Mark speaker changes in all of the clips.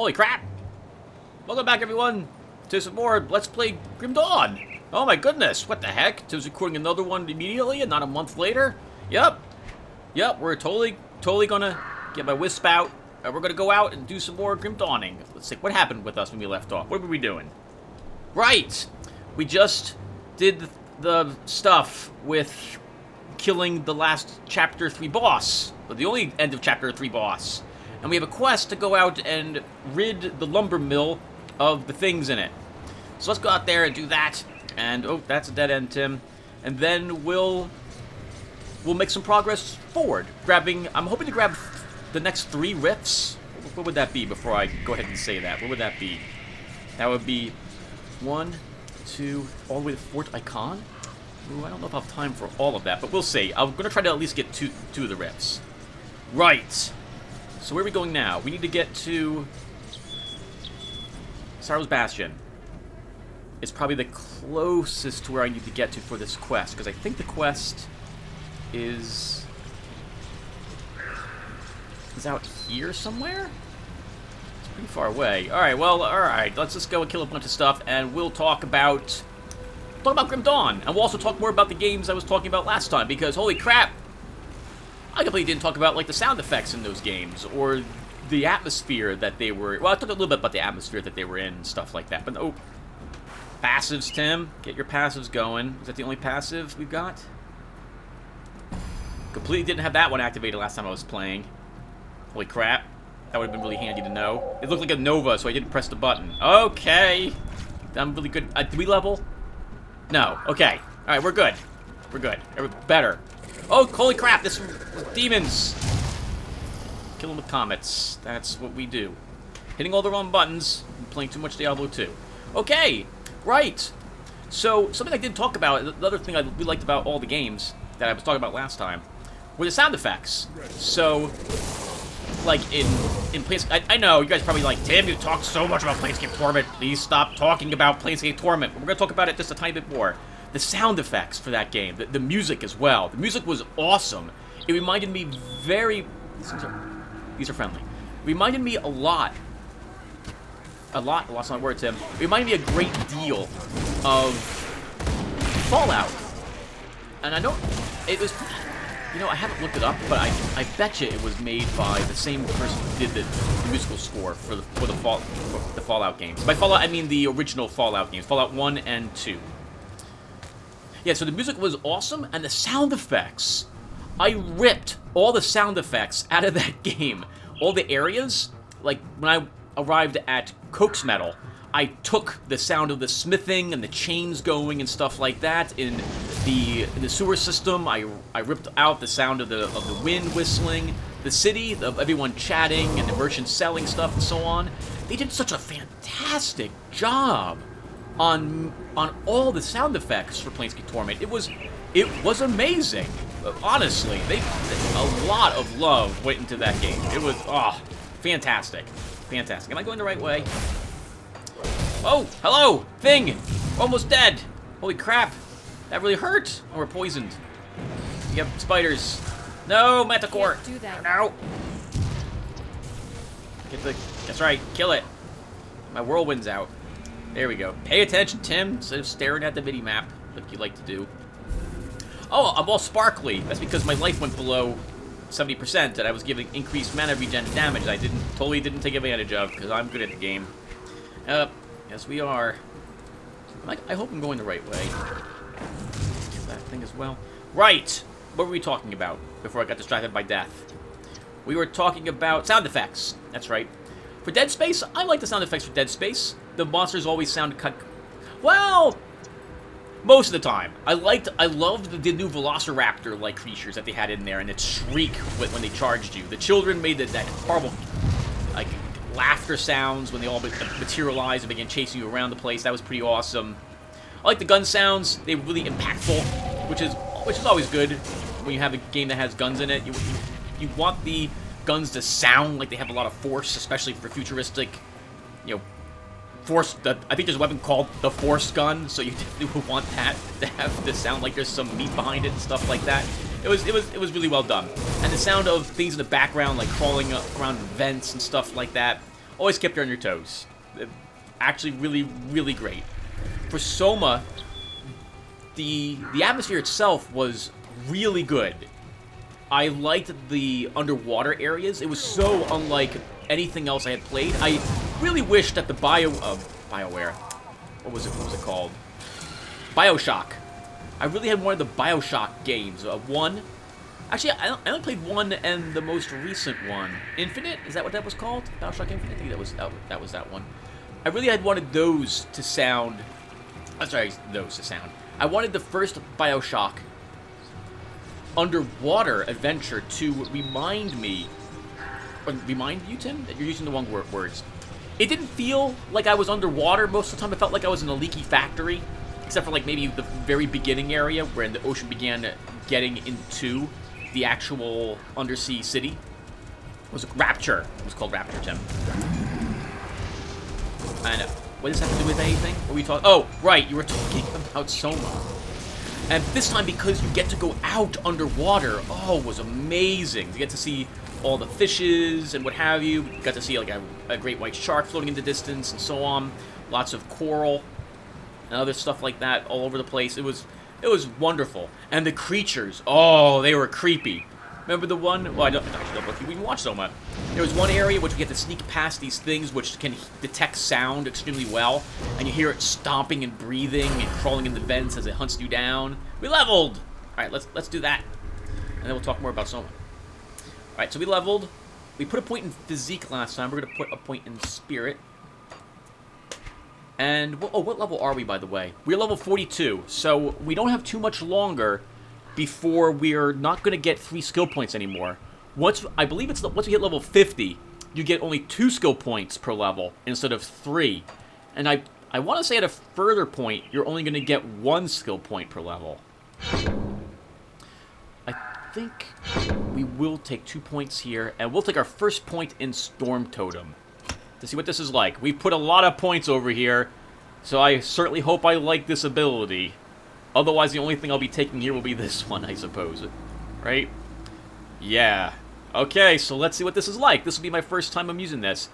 Speaker 1: Holy crap! Welcome back, everyone, to some more Let's Play Grim Dawn. Oh my goodness, what the heck? To recording another one immediately and not a month later? Yep, we're totally gonna get my wisp out, and we're gonna go out and do some more Grim Dawning. Let's see, what happened with us when we left off? What were we doing? Right! We just did the stuff with killing the last Chapter 3 boss, or the only end of Chapter 3 boss. And we have a quest to go out and rid the lumber mill of the things in it. So let's go out there and do that. And, oh, that's a dead end, Tim. And then we'll make some progress forward. I'm hoping to grab the next 3 rifts. What would that be before I go ahead and say that? What would that be? That would be 1, 2, all the way to Fort Icon? Ooh, I don't know if I'll have time for all of that, but we'll see. I'm going to try to at least get two of the rifts. Right. So where are we going now? We need to get to Sorrow's Bastion. It's probably the closest to where I need to get to for this quest, because I think the quest is out here somewhere? It's pretty far away. Alright, well, alright. Let's just go and kill a bunch of stuff, and we'll talk about Grim Dawn. And we'll also talk more about the games I was talking about last time, because holy crap! I completely didn't talk about, like, the sound effects in those games, or the atmosphere that they were... Well, I talked a little bit about the atmosphere that they were in and stuff like that, but oh... Passives, Tim. Get your passives going. Is that the only passive we've got? Completely didn't have that one activated last time I was playing. Holy crap. That would have been really handy to know. It looked like a Nova, so I didn't press the button. Okay. I'm really good. Did we level? No. Okay. Alright, we're good. We're good. Better. Oh, holy crap, this demons. Kill them with comets. That's what we do. Hitting all the wrong buttons and playing too much Diablo 2. Okay, right. So, something I didn't talk about, the other thing I really liked about all the games that I was talking about last time, were the sound effects. So, like in Planescape, I know, you guys are probably like, Tim, you talk so much about Planescape Torment, please stop talking about Planescape Torment. We're going to talk about it just a tiny bit more. The sound effects for that game, the music as well. The music was awesome. It reminded me these are friendly. It reminded me a lot's not a word, Tim. It reminded me a great deal of Fallout. And I know it was, I haven't looked it up, but I bet you it was made by the same person who did the musical score for the Fallout games. By Fallout, I mean the original Fallout games, Fallout 1 and 2. Yeah, so the music was awesome, and the sound effects. I ripped all the sound effects out of that game. All the areas, like when I arrived at Coke's Metal, I took the sound of the smithing and the chains going and stuff like that. In the sewer system, I ripped out the sound of the wind whistling, the city, of everyone chatting and the merchants selling stuff and so on. They did such a fantastic job on all the sound effects for Planescape Torment. It was amazing. Honestly, a lot of love went into that game. It was fantastic. Fantastic. Am I going the right way? Oh, hello! Thing! Almost dead! Holy crap! That really hurt! Oh, we're poisoned. You have spiders. No, Manticore!
Speaker 2: Can't do that.
Speaker 1: No! That's right, kill it. My whirlwind's out. There we go. Pay attention, Tim, instead of staring at the mini-map like you like to do. Oh, I'm all sparkly. That's because my life went below 70% and I was giving increased mana regen damage I totally didn't take advantage of because I'm good at the game. Yes, we are. I hope I'm going the right way. Kill that thing as well. Right! What were we talking about before I got distracted by death? We were talking about sound effects. That's right. For Dead Space, I like the sound effects for Dead Space. The monsters always sound well, most of the time. I loved the new Velociraptor-like creatures that they had in there, and its shriek when they charged you. The children made that horrible, like, laughter sounds when they all materialized and began chasing you around the place. That was pretty awesome. I like the gun sounds. They were really impactful, which is always good when you have a game that has guns in it. You want the guns to sound like they have a lot of force, especially for futuristic, force. I think there's a weapon called the Force Gun, so you definitely would want that to have to sound like there's some meat behind it and stuff like that. It was really well done, and the sound of things in the background like crawling around vents and stuff like that. always kept you on your toes. Actually, really, really great. For Soma, the atmosphere itself was really good. I liked the underwater areas. It was so unlike anything else I had played. I really wish that the BioWare, what was it called? BioShock. I really had one of the BioShock games. One. Actually, I only played one and the most recent one. Infinite? Is that what that was called? BioShock Infinite? I think that was that one. I really had wanted those to sound... I'm sorry, those to sound. I wanted the first BioShock underwater adventure to remind me... Remind you, Tim? That you're using the wrong words. It didn't feel like I was underwater most of the time. It felt like I was in a leaky factory. Except for, like, maybe the very beginning area where the ocean began getting into the actual undersea city. It was Rapture. It was called Rapture, Tim. And what does that have to do with anything? What were we talking? Oh, right, you were talking about Soma. And this time, because you get to go out underwater, oh, it was amazing. You get to see all the fishes and what have you. You got to see like a great white shark floating in the distance and so on. Lots of coral and other stuff like that all over the place. It was wonderful. And the creatures, oh, they were creepy. Remember the one? Well, I don't know if you even watched Soma. There was one area which we get to sneak past these things which can detect sound extremely well, and you hear it stomping and breathing and crawling in the vents as it hunts you down. We leveled. All right, let's do that, and then we'll talk more about Soma. All right, so we leveled. We put a point in physique last time. We're gonna put a point in spirit. And what level are we, by the way? We're level 42, so we don't have too much longer before we're not going to get 3 skill points anymore. I believe it's once we hit level 50, you get only 2 skill points per level instead of 3. And I want to say at a further point, you're only going to get 1 skill point per level. I think we will take 2 points here, and we'll take our first point in Storm Totem to see what this is like. We put a lot of points over here, so I certainly hope I like this ability. Otherwise, the only thing I'll be taking here will be this one, I suppose. Right? Yeah. Okay, so let's see what this is like. This will be my first time I'm using this.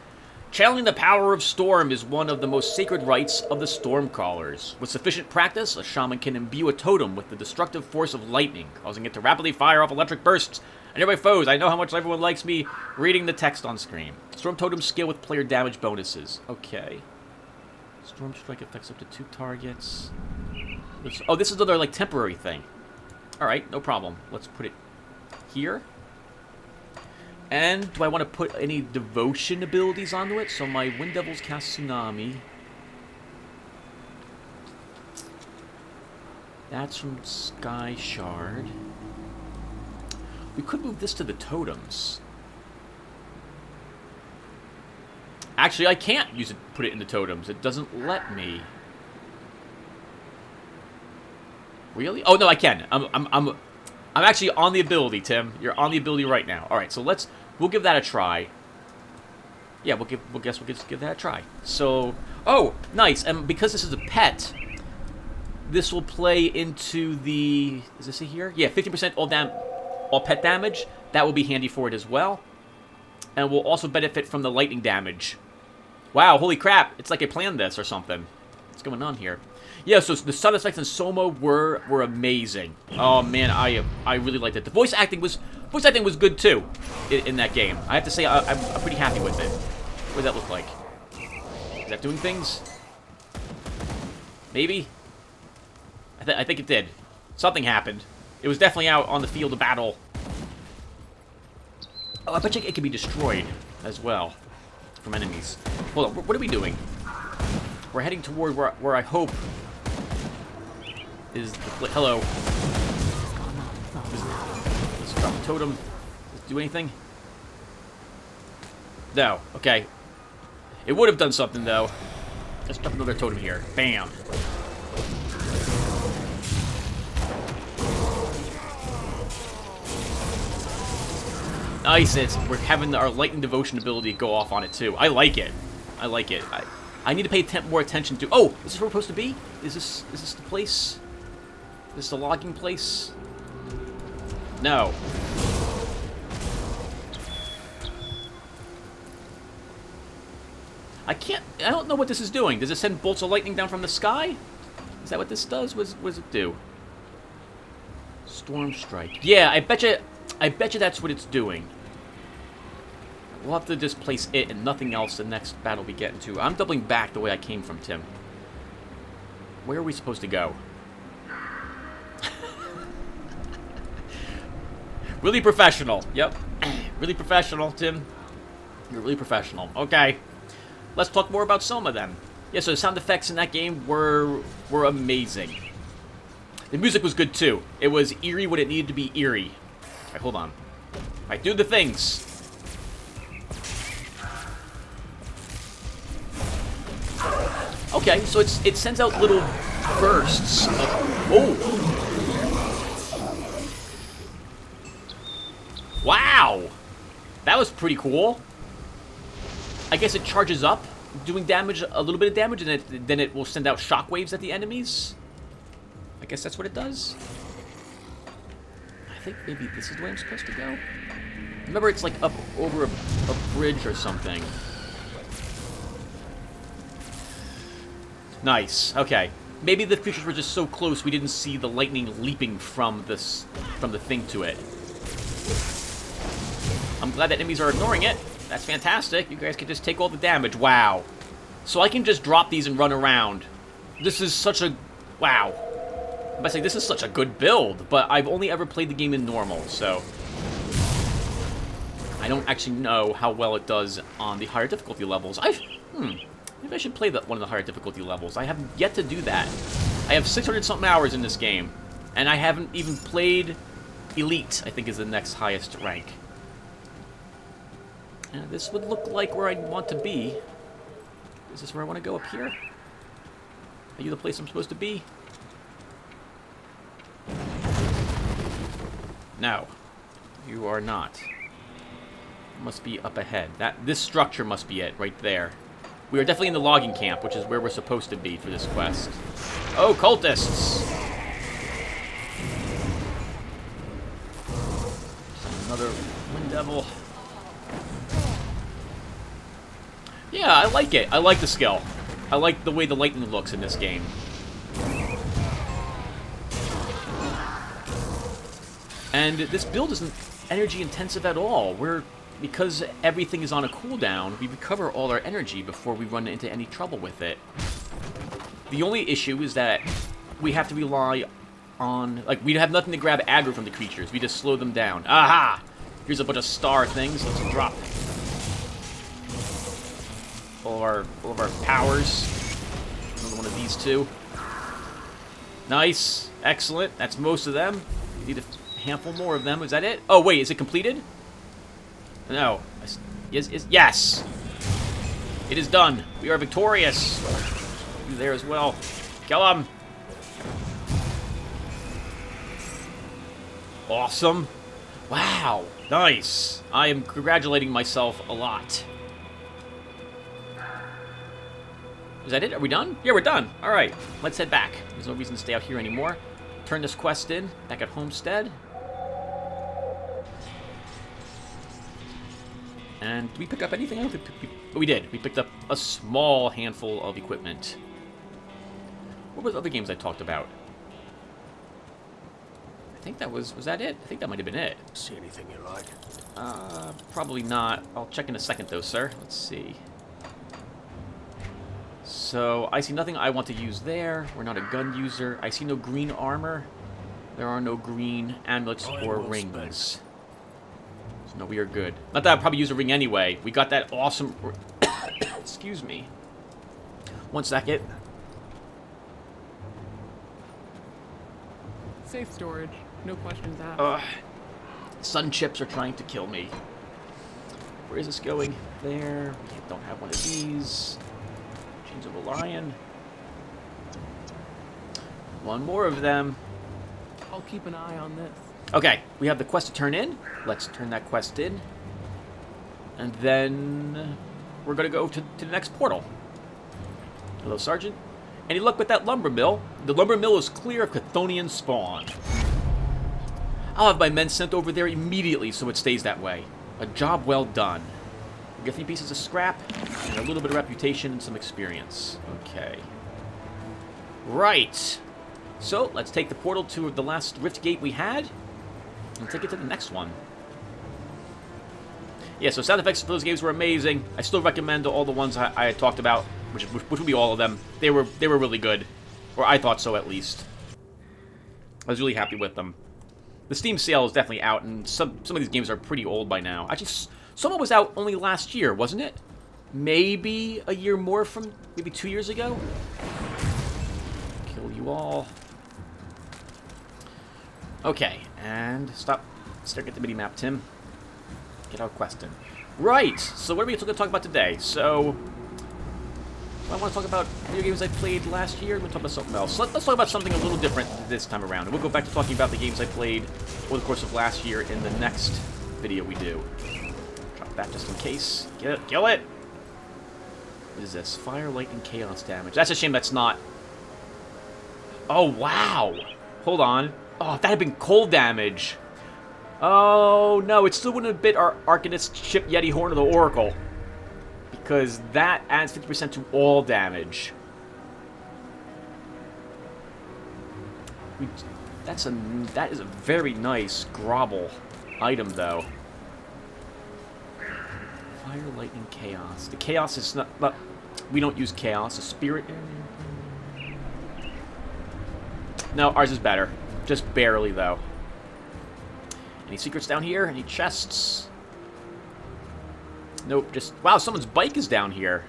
Speaker 1: Channeling the power of Storm is one of the most sacred rites of the Stormcrawlers. With sufficient practice, a shaman can imbue a totem with the destructive force of lightning, causing it to rapidly fire off electric bursts and nearby foes. I know how much everyone likes me reading the text on screen. Storm Totem skill with player damage bonuses. Okay. Storm Strike affects up to 2 targets. Oh, this is another, like, temporary thing. Alright, no problem. Let's put it here. And do I want to put any devotion abilities onto it? So my Wind Devils cast Tsunami. That's from Sky Shard. We could move this to the totems. Actually, I can't use it. Put it in the totems. It doesn't let me. Really? Oh no, I can. I'm actually on the ability, Tim. You're on the ability right now. All right, so we'll give that a try. Yeah, we'll give that a try. So, oh, nice. And because this is a pet, this will play into the. Is this it here? Yeah, 50% all pet damage. That will be handy for it as well. And we'll also benefit from the lightning damage. Wow, holy crap. It's like I planned this or something. What's going on here? Yeah, so the sound effects in Soma were amazing. Oh man, I really liked it. The voice acting was good too in that game. I have to say I'm pretty happy with it. What does that look like? Is that doing things? Maybe? I think it did. Something happened. It was definitely out on the field of battle. Oh, I bet you it can be destroyed as well from enemies. Hold on, what are we doing? We're heading toward where I hope is the hello. Let's drop the totem. Does it do anything? No. Okay. It would have done something though. Let's drop another totem here. Bam. Nice. We're having our lightning devotion ability go off on it too. I like it. I like it. I need to pay more attention to. Oh, is this where we're supposed to be? Is this the place? Is this the logging place? No. I don't know what this is doing. Does it send bolts of lightning down from the sky? Is that what this does? What does it do? Storm strike. Yeah, I bet you that's what it's doing. We'll have to just place it and nothing else the next battle we get into. I'm doubling back the way I came from, Tim. Where are we supposed to go? Really professional. Yep. Really professional, Tim. You're really professional. Okay. Let's talk more about Soma then. Yeah, so the sound effects in that game were amazing. The music was good too. It was eerie when it needed to be eerie. Alright, hold on. Alright, do the things. Okay, so it sends out little bursts of... Oh! Wow! That was pretty cool. I guess it charges up, doing damage, a little bit of damage, and then it will send out shockwaves at the enemies. I guess that's what it does. I think maybe this is the way I'm supposed to go. Remember, it's like up over a bridge or something. Nice. Okay. Maybe the creatures were just so close we didn't see the lightning leaping from the thing to it. I'm glad that enemies are ignoring it. That's fantastic. You guys can just take all the damage. Wow. So I can just drop these and run around. This is such a... Wow. I'm about to say, this is such a good build, but I've only ever played the game in normal, so... I don't actually know how well it does on the higher difficulty levels. Maybe I should play one of the higher difficulty levels. I have yet to do that. I have 600-something hours in this game, and I haven't even played Elite, I think is the next highest rank. This would look like where I'd want to be. Is this where I want to go, up here? Are you the place I'm supposed to be? No. You are not. Must be up ahead. This structure must be it, right there. We are definitely in the logging camp, which is where we're supposed to be for this quest. Oh, cultists! Another wind devil. Yeah, I like it. I like the skill. I like the way the lightning looks in this game. And this build isn't energy intensive at all. Because everything is on a cooldown, we recover all our energy before we run into any trouble with it. The only issue is that we have to rely on... Like, we have nothing to grab aggro from the creatures. We just slow them down. Aha! Here's a bunch of star things. Let's drop all of our powers. Another one of these two. Nice. Excellent. That's most of them. We need a handful more of them. Is that it? Oh, wait. Is it completed? No. Yes! It is done. We are victorious. You there as well. Kill him. Awesome. Wow. Nice. I am congratulating myself a lot. Is that it? Are we done? Yeah, we're done. All right. Let's head back. There's no reason to stay out here anymore. Turn this quest in. Back at Homestead. And did we pick up anything else? We did. We picked up a small handful of equipment. What were the other games I talked about? I think that was that it? I think that might have been it.
Speaker 2: See anything you like?
Speaker 1: Probably not. I'll check in a second though, sir. Let's see. So, I see nothing I want to use there. We're not a gun user. I see no green armor. There are no green amulets or rings. So, no, we are good. Not that I'd probably use a ring anyway. We got that awesome... Excuse me. One second.
Speaker 3: Safe storage. No questions asked.
Speaker 1: Sun chips are trying to kill me. Where is this going? There. We don't have one of these. Chains of a lion. One more of them.
Speaker 3: I'll keep an eye on this.
Speaker 1: Okay, we have the quest to turn in. Let's turn that quest in. And then we're going to go to the next portal. Hello, Sergeant. Any luck with that lumber mill? The lumber mill is clear of Chthonian spawn. I'll have my men sent over there immediately so it stays that way. A job well done. get 3 pieces of scrap, and a little bit of reputation and some experience. Okay. Right. So, let's take the portal to the last rift gate we had, and take it to the next one. Yeah, so sound effects for those games were amazing. I still recommend all the ones I talked about, which would be all of them. They were really good. Or I thought so, at least. I was really happy with them. The Steam sale is definitely out, and some of these games are pretty old by now. Actually, some was out only last year, wasn't it? Maybe a year more from... maybe 2 years ago? Kill you all. Okay, and stop staring at the mini-map, Tim. Get out questing. Right, so what are we going to talk about today? So... I want to talk about video games I played last year. We'll talk about something else. Let's talk about something a little different this time around. And we'll go back to talking about the games I played over the course of last year in the next video we do. Drop that just in case. Get it. Kill it! What is this? Fire, lightning, chaos damage. That's a shame that's not... Oh, wow! Hold on. Oh, if that had been cold damage. Oh, no. It still wouldn't have bit our Arcanist Chip Yeti Horn of the Oracle. Because that adds 50% to all damage. That is a very nice Grobble item, though. Fire, lightning, chaos. The chaos is not... we don't use chaos. A spirit... No, ours is better. Just barely, though. Any secrets down here? Any chests? Nope, just... Wow, someone's bike is down here.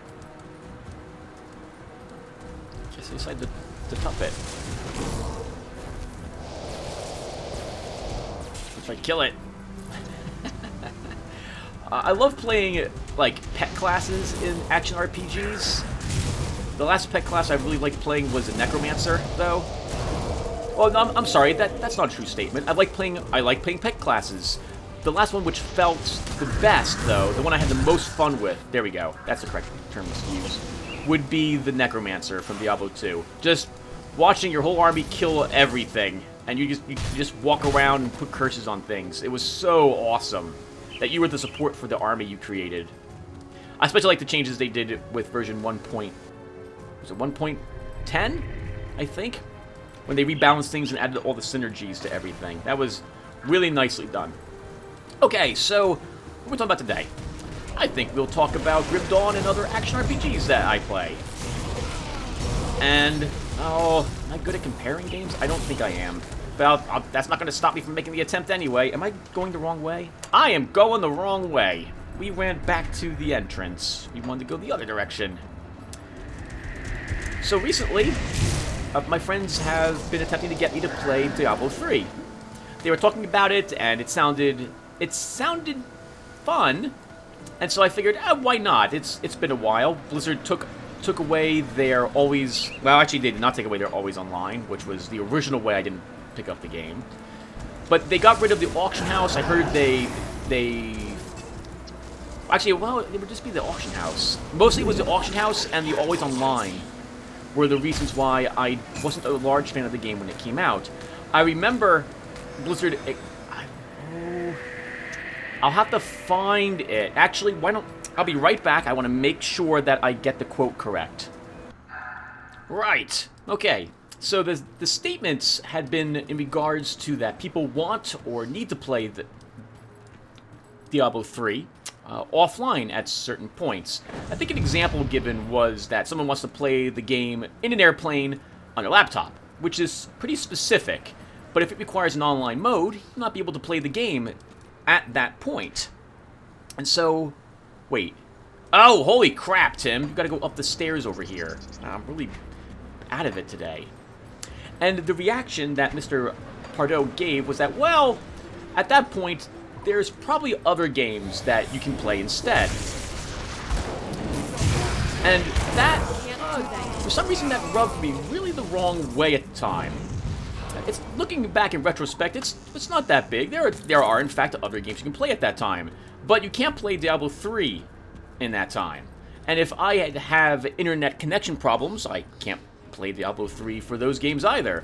Speaker 1: Just decide to tuff it. Let's try to kill it. I love playing, like, pet classes in action RPGs. The last pet class I really liked playing was a Necromancer, though. Well, no, I'm sorry, that's not a true statement. I like playing pet classes. The last one which felt the best, though, the one I had the most fun with, there we go, that's the correct term to use, would be the Necromancer from Diablo 2. Just watching your whole army kill everything, and you just walk around and put curses on things. It was so awesome that you were the support for the army you created. I especially like the changes they did with version 1. Was it 1.10? I think? When they rebalanced things and added all the synergies to everything. That was really nicely done. Okay, so what are we talking about today? I think we'll talk about Grim Dawn and other action RPGs that I play. And, oh, am I good at comparing games? I don't think I am. But that's not going to stop me from making the attempt anyway. Am I going the wrong way? I am going the wrong way. We ran back to the entrance. We wanted to go the other direction. So recently, my friends have been attempting to get me to play Diablo 3. They were talking about it, and it sounded fun, and so I figured, why not? It's been a while. Blizzard took away their always... Well, actually, they did not take away their always online, which was the original way I didn't pick up the game. But they got rid of the auction house. I heard they... Actually, well, it would just be the auction house. Mostly it was the auction house and the always online were the reasons why I wasn't a large fan of the game when it came out. I remember Blizzard... I'll have to find it. Actually, why don't... I'll be right back. I want to make sure that I get the quote correct. Right. Okay. So the statements had been in regards to that people want or need to play the Diablo 3 offline at certain points. I think an example given was that someone wants to play the game in an airplane on a laptop, which is pretty specific. But if it requires an online mode, you'll not be able to play the game at that point. And so, wait. Oh, holy crap, Tim. You gotta go up the stairs over here. I'm really out of it today. And the reaction that Mr. Pardo gave was that, well, at that point, there's probably other games that you can play instead. And that, for some reason, that rubbed me really the wrong way at the time. It's looking back in retrospect, it's not that big. There are in fact other games you can play at that time, but you can't play Diablo 3 in that time. And if I have internet connection problems, I can't play Diablo 3 for those games either.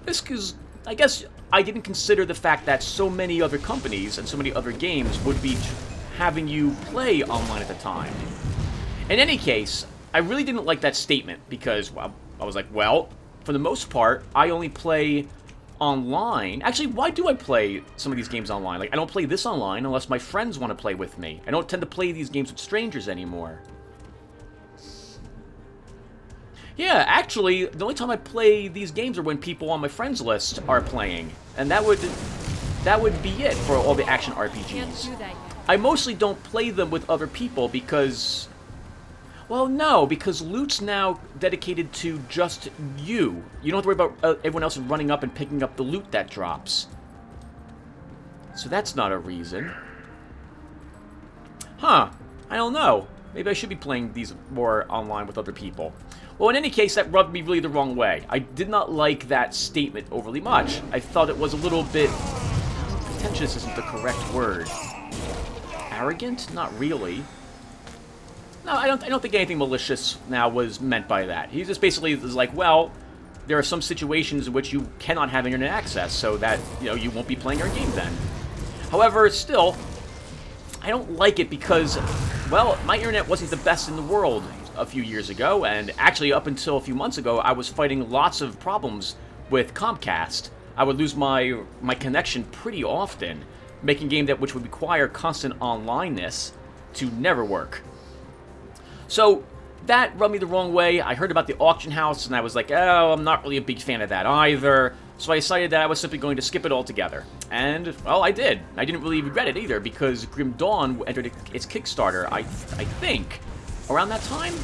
Speaker 1: This because I guess I didn't consider the fact that so many other companies and so many other games would be having you play online at the time. In any case, I really didn't like that statement because, well, I was like, well, for the most part, I only play online. Actually, why do I play some of these games online? Like, I don't play this online unless my friends want to play with me. I don't tend to play these games with strangers anymore. Yeah, actually, the only time I play these games are when people on my friends list are playing. And that would be it for all the action RPGs. I mostly don't play them with other people because... Well, no, because loot's now dedicated to just you. You don't have to worry about everyone else running up and picking up the loot that drops. So that's not a reason. Huh. I don't know. Maybe I should be playing these more online with other people. Well, in any case, that rubbed me really the wrong way. I did not like that statement overly much. I thought it was a little bit... Pretentious isn't the correct word. Arrogant? Not really. No, I don't think anything malicious now was meant by that. He just basically was like, well, there are some situations in which you cannot have internet access, so that, you know, you won't be playing our game then. However, still, I don't like it because, well, my internet wasn't the best in the world a few years ago, and actually up until a few months ago, I was fighting lots of problems with Comcast. I would lose my connection pretty often, making game that which would require constant onlineness to never work. So, that rubbed me the wrong way. I heard about the auction house, and I was like, oh, I'm not really a big fan of that either. So I decided that I was simply going to skip it altogether. And, well, I did. I didn't really regret it either, because Grim Dawn entered its Kickstarter, I think, around that time?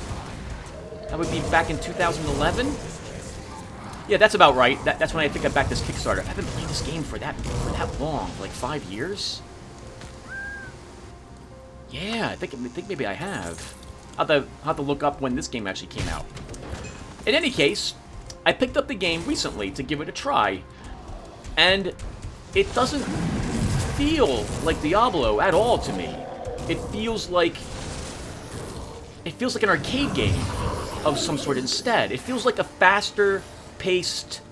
Speaker 1: That would be back in 2011? Yeah, that's about right. That's when I think I backed this Kickstarter. I haven't played this game for that long, like 5 years? Yeah, I think maybe I have. I'll have to look up when this game actually came out. In any case, I picked up the game recently to give it a try, and it doesn't feel like Diablo at all to me. It feels like an arcade game of some sort instead. It feels like a faster-paced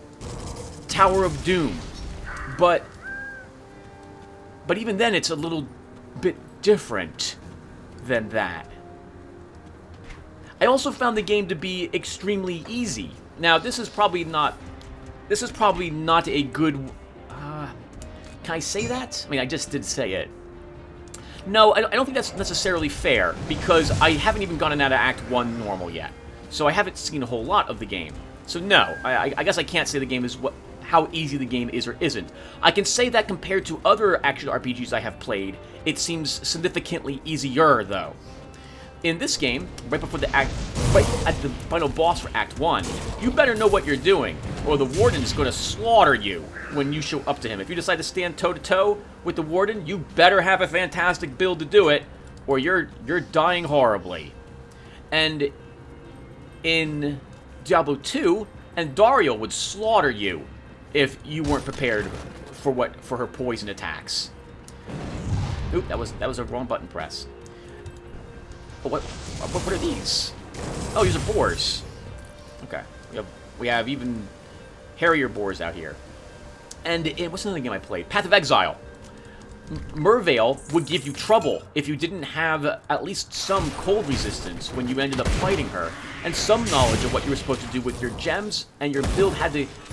Speaker 1: Tower of Doom, but even then, it's a little bit different than that. I also found the game to be extremely easy. Now, this is probably not a good... can I say that? I mean, I just did say it. No, I don't think that's necessarily fair, because I haven't even gotten out of Act 1 normal yet. So I haven't seen a whole lot of the game. So no, I guess I can't say the game is how easy the game is or isn't. I can say that compared to other action RPGs I have played, it seems significantly easier, though. In this game, right at the final boss for Act 1, you better know what you're doing, or the Warden is going to slaughter you when you show up to him. If you decide to stand toe-to-toe with the Warden, you better have a fantastic build to do it, or you're dying horribly. And in Diablo 2, Andariel would slaughter you if you weren't prepared for her poison attacks. Oop, that was a wrong button press. What are these? Oh, these are boars. Okay. We have even hairier boars out here. And what's another game I played? Path of Exile. Mervale would give you trouble if you didn't have at least some cold resistance when you ended up fighting her, and some knowledge of what you were supposed to do with your gems, and your build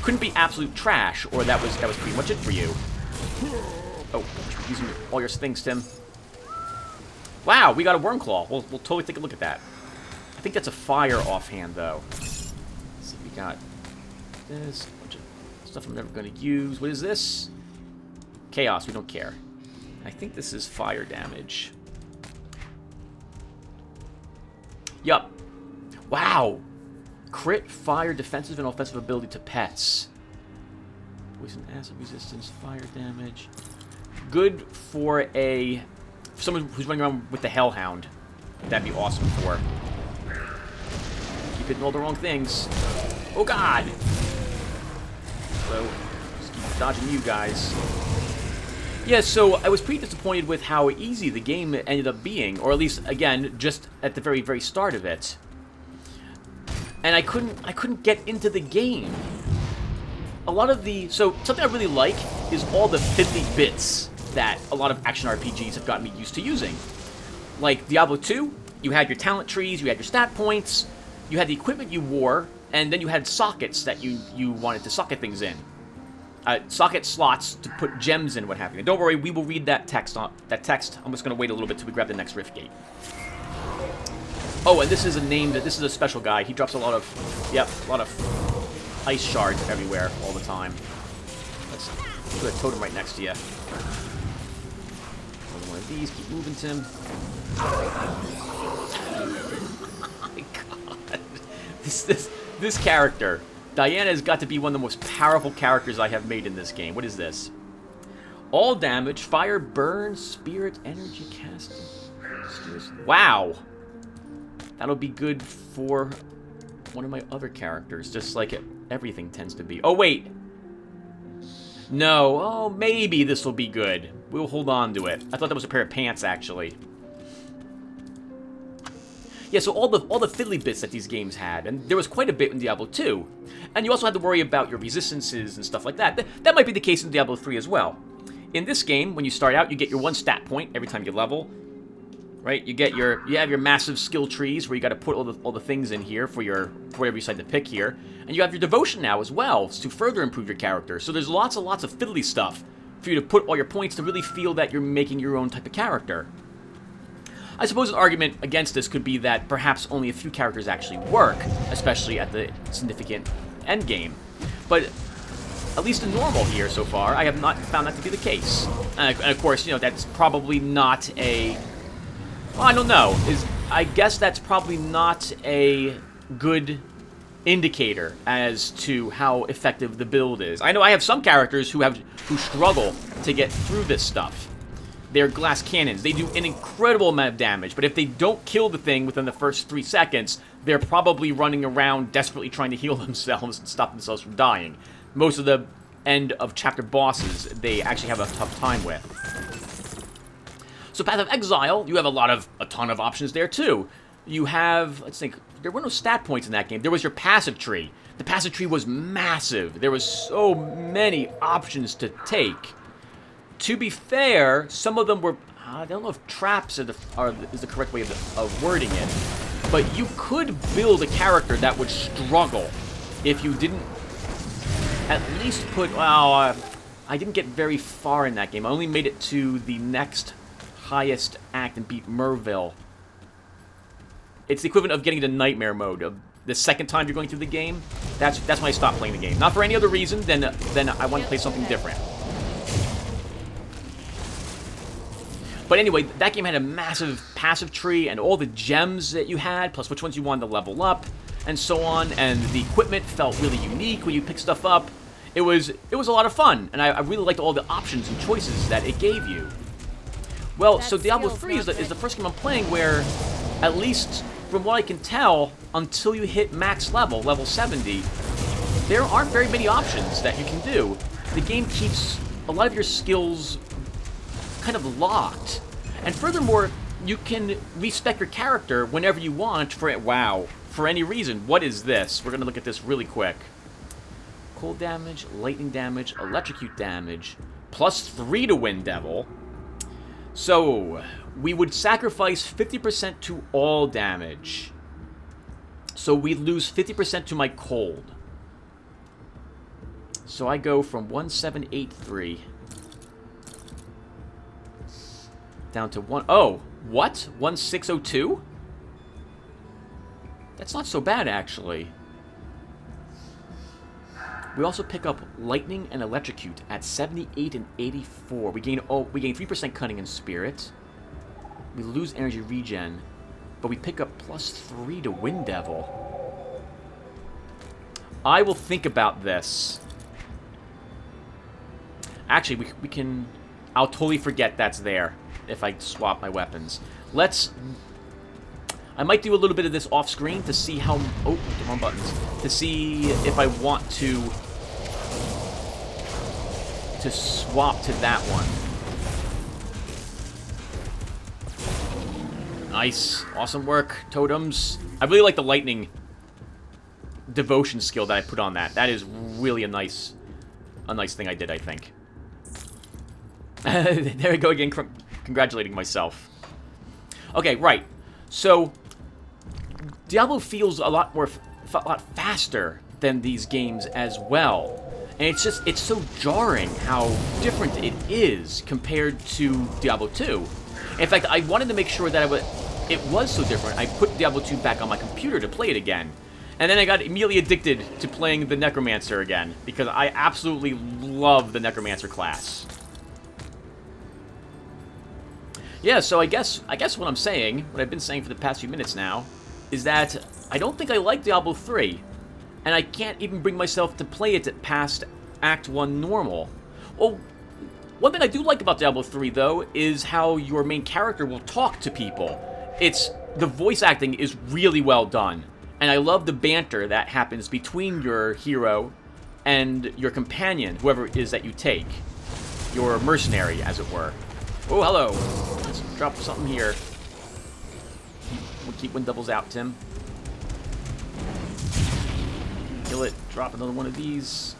Speaker 1: couldn't be absolute trash, or that was pretty much it for you. Oh, using all your things, Tim. Wow, we got a Wormclaw. We'll totally take a look at that. I think that's a fire offhand, though. Let's see, we got this, bunch of stuff I'm never going to use. What is this? Chaos, we don't care. I think this is fire damage. Yup. Wow. Crit, fire, defensive, and offensive ability to pets. Poison, acid resistance, fire damage. Good for someone who's running around with the Hellhound. That'd be awesome for. Keep hitting all the wrong things. Oh god! So, just keep dodging you guys. Yeah, so I was pretty disappointed with how easy the game ended up being, or at least, again, just at the very, very start of it. And I couldn't get into the game. So something I really like is all the fiddly bits that a lot of action RPGs have gotten me used to using. like Diablo 2, you had your talent trees, you had your stat points, you had the equipment you wore, and then you had sockets that you wanted to socket things in. Socket slots to put gems in, what have you. And don't worry, we will read that text. I'm just going to wait a little bit till we grab the next rift gate. Oh, and this is a special guy. He drops a lot of ice shards everywhere all the time. Let's put a totem right next to you. Another one of these. Keep moving, Tim. Oh my god. This character, Diana, has got to be one of the most powerful characters I have made in this game. What is this? All damage, fire, burn, spirit, energy casting. Wow. That'll be good for one of my other characters, just like everything tends to be. Oh, wait. No. Oh, maybe this will be good. We'll hold on to it. I thought that was a pair of pants, actually. Yeah, so all the fiddly bits that these games had, and there was quite a bit in Diablo 2. And you also had to worry about your resistances and stuff like that. That might be the case in Diablo 3 as well. In this game, when you start out, you get your 1 stat point every time you level. Right? You have your massive skill trees where you got to put all the things in here for whatever you decide to pick here, and you have your devotion now as well to further improve your character. So there's lots and lots of fiddly stuff for you to put all your points to really feel that you're making your own type of character. I suppose an argument against this could be that perhaps only a few characters actually work, especially at the significant end game. But at least in normal here so far, I have not found that to be the case. And of course, that's probably not a... Well, I don't know. I guess that's probably not a good indicator as to how effective the build is. I know I have some characters who struggle to get through this stuff. They're glass cannons. They do an incredible amount of damage, but if they don't kill the thing within the first 3 seconds, they're probably running around desperately trying to heal themselves and stop themselves from dying. Most of the end of chapter bosses, they actually have a tough time with. So Path of Exile, you have a ton of options there too. You have, let's think, there were no stat points in that game. There was your passive tree. The passive tree was massive. There was so many options to take. To be fair, some of them were, I don't know if traps is the correct way of wording it, but you could build a character that would struggle if you didn't at least put, well, I didn't get very far in that game. I only made it to the next highest act and beat Merville. It's the equivalent of getting to nightmare mode. The second time you're going through the game, that's when I stopped playing the game. Not for any other reason than I want to play something different. But anyway, that game had a massive passive tree and all the gems that you had, plus which ones you wanted to level up, and so on. And the equipment felt really unique when you pick stuff up. It was a lot of fun, and I really liked all the options and choices that it gave you. Well, so Diablo 3 is the first game I'm playing where, at least from what I can tell, until you hit max level 70, there aren't very many options that you can do. The game keeps a lot of your skills kind of locked. And furthermore, you can respec your character whenever you want for any reason. What is this? We're going to look at this really quick. Cold damage, lightning damage, electrocute damage, +3 to Wind Devil. So, we would sacrifice 50% to all damage. So we'd lose 50% to my cold. So I go from 1783 down to oh, what? 1602? That's not so bad, actually. We also pick up Lightning and Electrocute at 78 and 84. We gain 3% Cunning and Spirit. We lose Energy Regen, but we pick up +3 to Wind Devil. I will think about this. Actually, we can... I'll totally forget that's there if I swap my weapons. I might do a little bit of this off-screen to see how... Oh, the wrong buttons. To see if I want to swap to that one. Nice. Awesome work, totems. I really like the lightning devotion skill that I put on that. That is really a nice thing I did, I think. There we go again, congratulating myself. Okay, right. So, Diablo feels a lot lot faster than these games as well. And it's so jarring how different it is compared to Diablo 2. In fact, I wanted to make sure that it was so different. I put Diablo 2 back on my computer to play it again. And then I got immediately addicted to playing the Necromancer again, because I absolutely love the Necromancer class. Yeah, so I guess what I'm saying, what I've been saying for the past few minutes now, is that I don't think I like Diablo 3, and I can't even bring myself to play it past Act 1 normal. Well, one thing I do like about Diablo 3, though, is how your main character will talk to people. The voice acting is really well done, and I love the banter that happens between your hero and your companion, whoever it is that you take. Your mercenary, as it were. Oh, hello. Let's drop something here. We'll keep Wind Devils out, Tim. Kill it. Drop another one of these.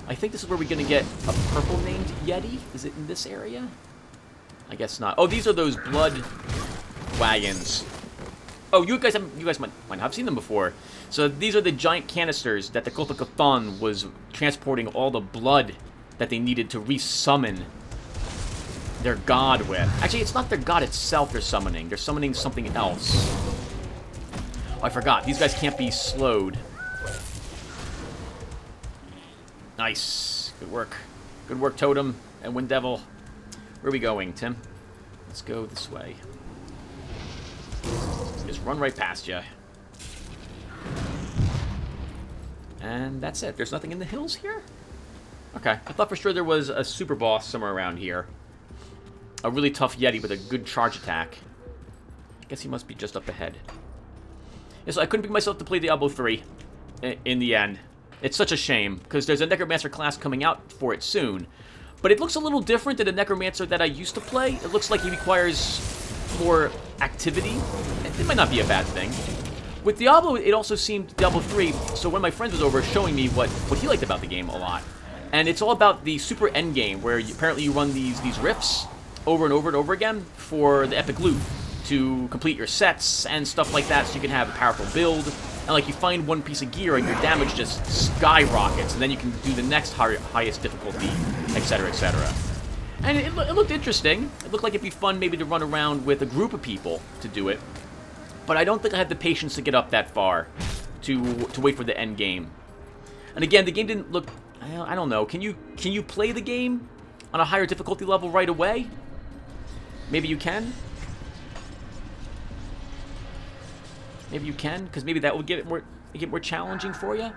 Speaker 1: I think this is where we're going to get a purple-named Yeti. Is it in this area? I guess not. Oh, these are those blood wagons. Oh, you guys might not have seen them before. So these are the giant canisters that the Cult of Cthulhu was transporting all the blood that they needed to resummon their god with. Actually, it's not their god itself they're summoning. They're summoning something else. Oh, I forgot. These guys can't be slowed. Nice. Good work. Good work, Totem and Wind Devil. Where are we going, Tim? Let's go this way. Just run right past you. And that's it. There's nothing in the hills here? Okay. I thought for sure there was a super boss somewhere around here. A really tough Yeti with a good charge attack. I guess he must be just up ahead. Yeah, so I couldn't bring myself to play Diablo 3 in the end. It's such a shame, because there's a Necromancer class coming out for it soon. But it looks a little different than the Necromancer that I used to play. It looks like he requires more activity. It might not be a bad thing. With Diablo, it also seemed Diablo 3, so one of my friends was over showing me what he liked about the game a lot. And it's all about the super endgame, where apparently you run these rifts over and over and over again for the epic loot to complete your sets and stuff like that, so you can have a powerful build. And like you find one piece of gear and your damage just skyrockets, and then you can do the next highest difficulty, etc., etc. And it looked interesting. It looked like it'd be fun maybe to run around with a group of people to do it. But I don't think I had the patience to get up that far to wait for the end game. And again, the game didn't look... I don't know. Can you play the game on a higher difficulty level right away? Maybe you can? Maybe you can, because maybe that would get it more challenging for you.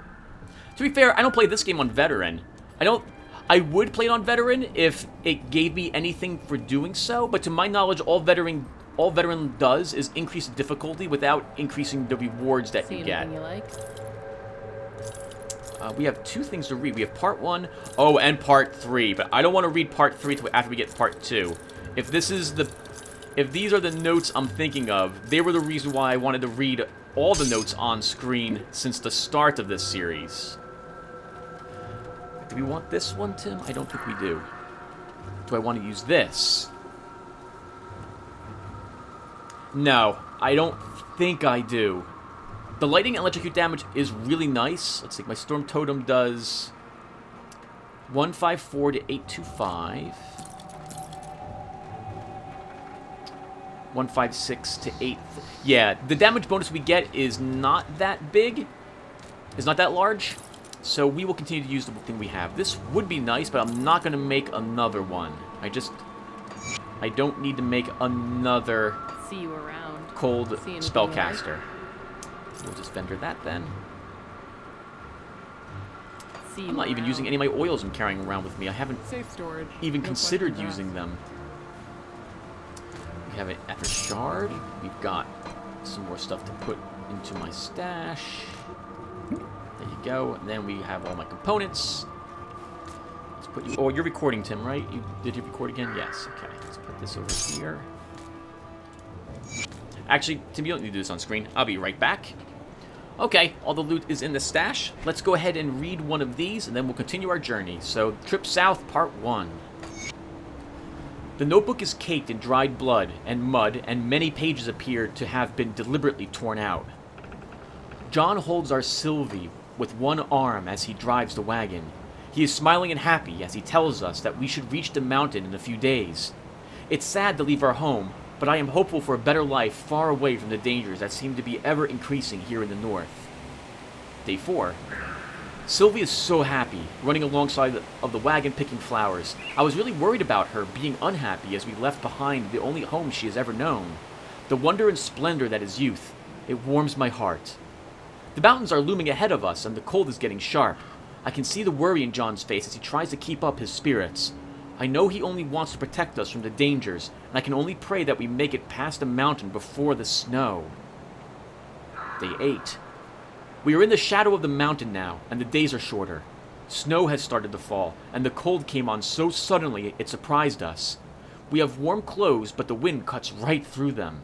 Speaker 1: To be fair, I don't play this game on Veteran. I would play it on Veteran if it gave me anything for doing so, but to my knowledge, all Veteran does is increase the difficulty without increasing the rewards that you get.
Speaker 3: You like?
Speaker 1: We have two things to read. We have Part 1, oh, and Part 3, but I don't want to read Part 3 after we get Part 2. If these are the notes I'm thinking of, they were the reason why I wanted to read all the notes on screen since the start of this series. Do we want this one, Tim? I don't think we do. Do I want to use this? No, I don't think I do. The lightning and electrocute damage is really nice. Let's see, my Storm Totem does 154 to 825. 156 to 8. Yeah, the damage bonus we get is not that big. It's not that large. So we will continue to use the thing we have. This would be nice, but I'm not going to make another one. I don't need to make another
Speaker 3: See you around.
Speaker 1: cold spellcaster. We'll just vendor that then.
Speaker 3: See you
Speaker 1: I'm not even
Speaker 3: around.
Speaker 1: using any of my oils I'm carrying around with me. I haven't
Speaker 3: Safe storage.
Speaker 1: even
Speaker 3: No
Speaker 1: considered
Speaker 3: questions
Speaker 1: using
Speaker 3: asked.
Speaker 1: them. We have an Ether Shard. We've got some more stuff to put into my stash. There you go. And then we have all my components. Let's put you... Oh, you're recording, Tim, right? Did you record again? Yes. Okay. Let's put this over here. Actually, Tim, you don't need to do this on screen. I'll be right back. Okay, all the loot is in the stash. Let's go ahead and read one of these, and then we'll continue our journey. So, Trip South, Part 1. The notebook is caked in dried blood and mud, and many pages appear to have been deliberately torn out. John holds our Sylvie with one arm as he drives the wagon. He is smiling and happy as he tells us that we should reach the mountain in a few days. It's sad to leave our home, but I am hopeful for a better life far away from the dangers that seem to be ever increasing here in the north. Day 4. Sylvie is so happy, running alongside of the wagon picking flowers. I was really worried about her being unhappy as we left behind the only home she has ever known. The wonder and splendor that is youth. It warms my heart. The mountains are looming ahead of us and the cold is getting sharp. I can see the worry in John's face as he tries to keep up his spirits. I know he only wants to protect us from the dangers, and I can only pray that we make it past the mountain before the snow. Day 8. We are in the shadow of the mountain now, and the days are shorter. Snow has started to fall, and the cold came on so suddenly it surprised us. We have warm clothes, but the wind cuts right through them.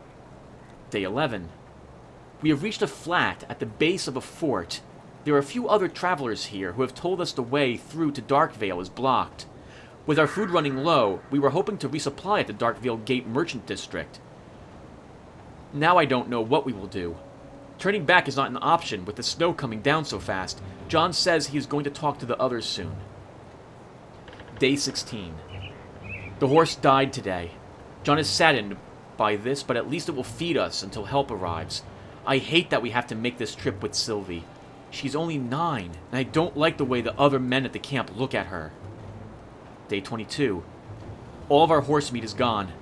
Speaker 1: Day 11. We have reached a flat at the base of a fort. There are a few other travelers here who have told us the way through to Darkvale is blocked. With our food running low, we were hoping to resupply at the Darkvale Gate Merchant District. Now I don't know what we will do. Turning back is not an option with the snow coming down so fast. John says he is going to talk to the others soon. Day 16. The horse died today. John is saddened by this, but at least it will feed us until help arrives. I hate that we have to make this trip with Sylvie. She's only 9, and I don't like the way the other men at the camp look at her. Day 22. All of our horse meat is gone.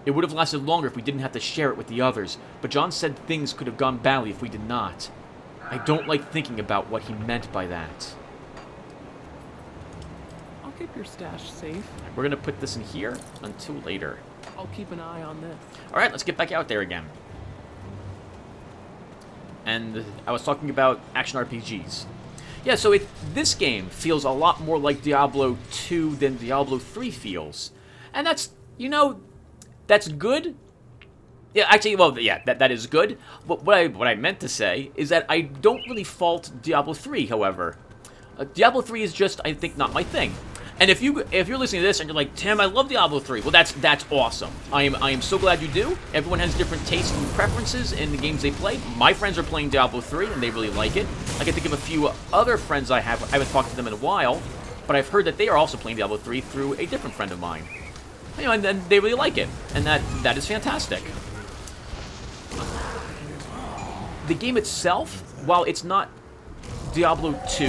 Speaker 1: It would have lasted longer if we didn't have to share it with the others, but John said things could have gone badly if we did not. I don't like thinking about what he meant by that.
Speaker 2: I'll keep your stash safe.
Speaker 1: We're going to put this in here until later.
Speaker 2: I'll keep an eye on this.
Speaker 1: Alright, let's get back out there again. And I was talking about action RPGs. Yeah, so this game feels a lot more like Diablo 2 than Diablo 3 feels. And that's, that's good. Yeah, actually, well, yeah, that is good. But what I meant to say is that I don't really fault Diablo 3, however. Diablo 3 is just, I think, not my thing. And if you're listening to this and you're like, Tim, I love Diablo 3, well, that's awesome. I am so glad you do. Everyone has different tastes and preferences in the games they play. My friends are playing Diablo 3, and they really like it. I can think of a few other friends I haven't talked to them in a while, but I've heard that they are also playing Diablo 3 through a different friend of mine. And then they really like it, and that is fantastic. The game itself, while it's not Diablo 2,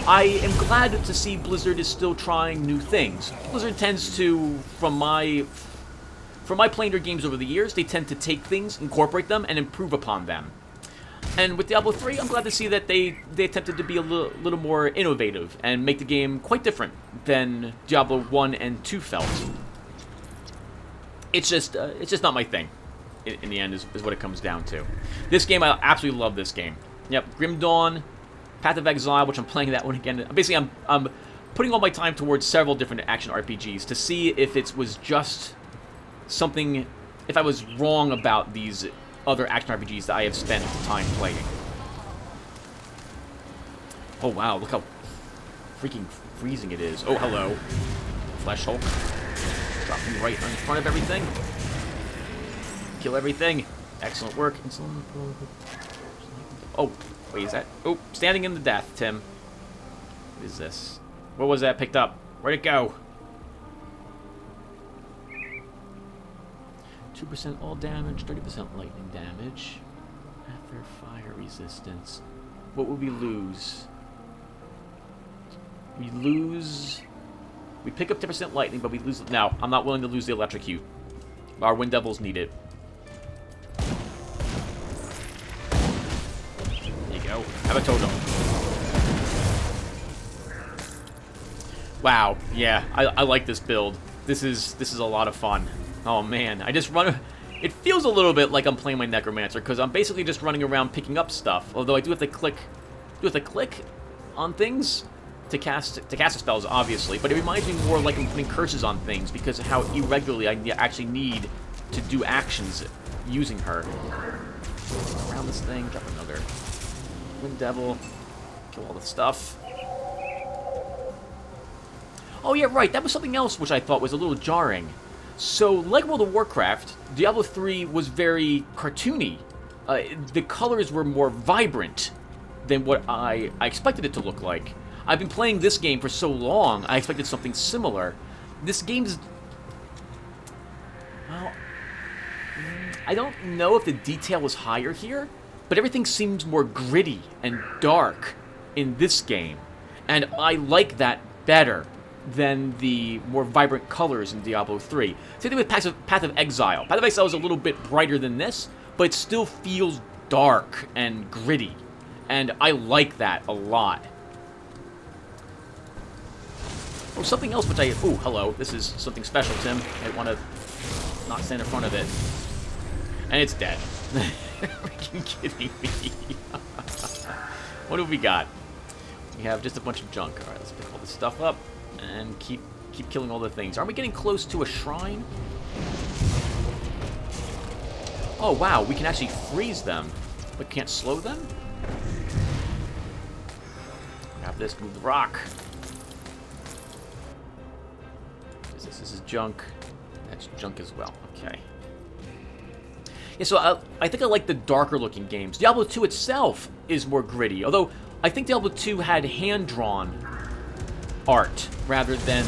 Speaker 1: I am glad to see Blizzard is still trying new things. Blizzard tends to, from my playing their games over the years, they tend to take things, incorporate them, and improve upon them. And with Diablo 3, I'm glad to see that they attempted to be a little more innovative and make the game quite different than Diablo 1 and 2 felt. It's just not my thing. In the end, is what it comes down to. This game, I absolutely love this game. Yep, Grim Dawn, Path of Exile, which I'm playing that one again. Basically, I'm putting all my time towards several different action RPGs to see if it was just something, if I was wrong about these other action RPGs that I have spent time playing. Oh wow, look how freaking freezing it is. Oh, hello. Flesh Hulk. Dropping right in front of everything. Kill everything. Excellent work. Oh, wait, is that? Oh, standing in the death, Tim. What is this? What was that picked up? Where'd it go? 2% all damage, 30% lightning damage. After fire resistance. What would we lose? We lose... We pick up 10% lightning, but we lose... No, I'm not willing to lose the electrocute. Our Wind Devils need it. Go. Have a totem. Wow. Yeah, I like this build. This is a lot of fun. Oh man, I just run. It feels a little bit like I'm playing my Necromancer because I'm basically just running around picking up stuff. Although I do have to click on things to cast the spells, obviously. But it reminds me more like I'm putting curses on things because of how irregularly I actually need to do actions using her. Around this thing, drop another. Wind Devil. Kill all the stuff. Oh yeah, right. That was something else which I thought was a little jarring. So, like World of Warcraft, Diablo 3 was very cartoony. The colors were more vibrant than what I expected it to look like. I've been playing this game for so long, I expected something similar. This game's... Well, I don't know if the detail was higher here, but everything seems more gritty and dark in this game. And I like that better than the more vibrant colors in Diablo 3. Same thing with Path of Exile. Path of Exile is a little bit brighter than this, but it still feels dark and gritty. And I like that a lot. Oh, something else which I... Oh, hello. This is something special, Tim. I want to not stand in front of it. And it's dead. Freaking kidding me. What have we got? We have just a bunch of junk. Alright, let's pick all this stuff up and keep killing all the things. Aren't we getting close to a shrine? Oh, wow. We can actually freeze them, but can't slow them? Grab this, move the rock. This is junk. That's junk as well. Okay. Yeah, so I think I like the darker looking games. Diablo 2 itself is more gritty, although I think Diablo 2 had hand-drawn art rather than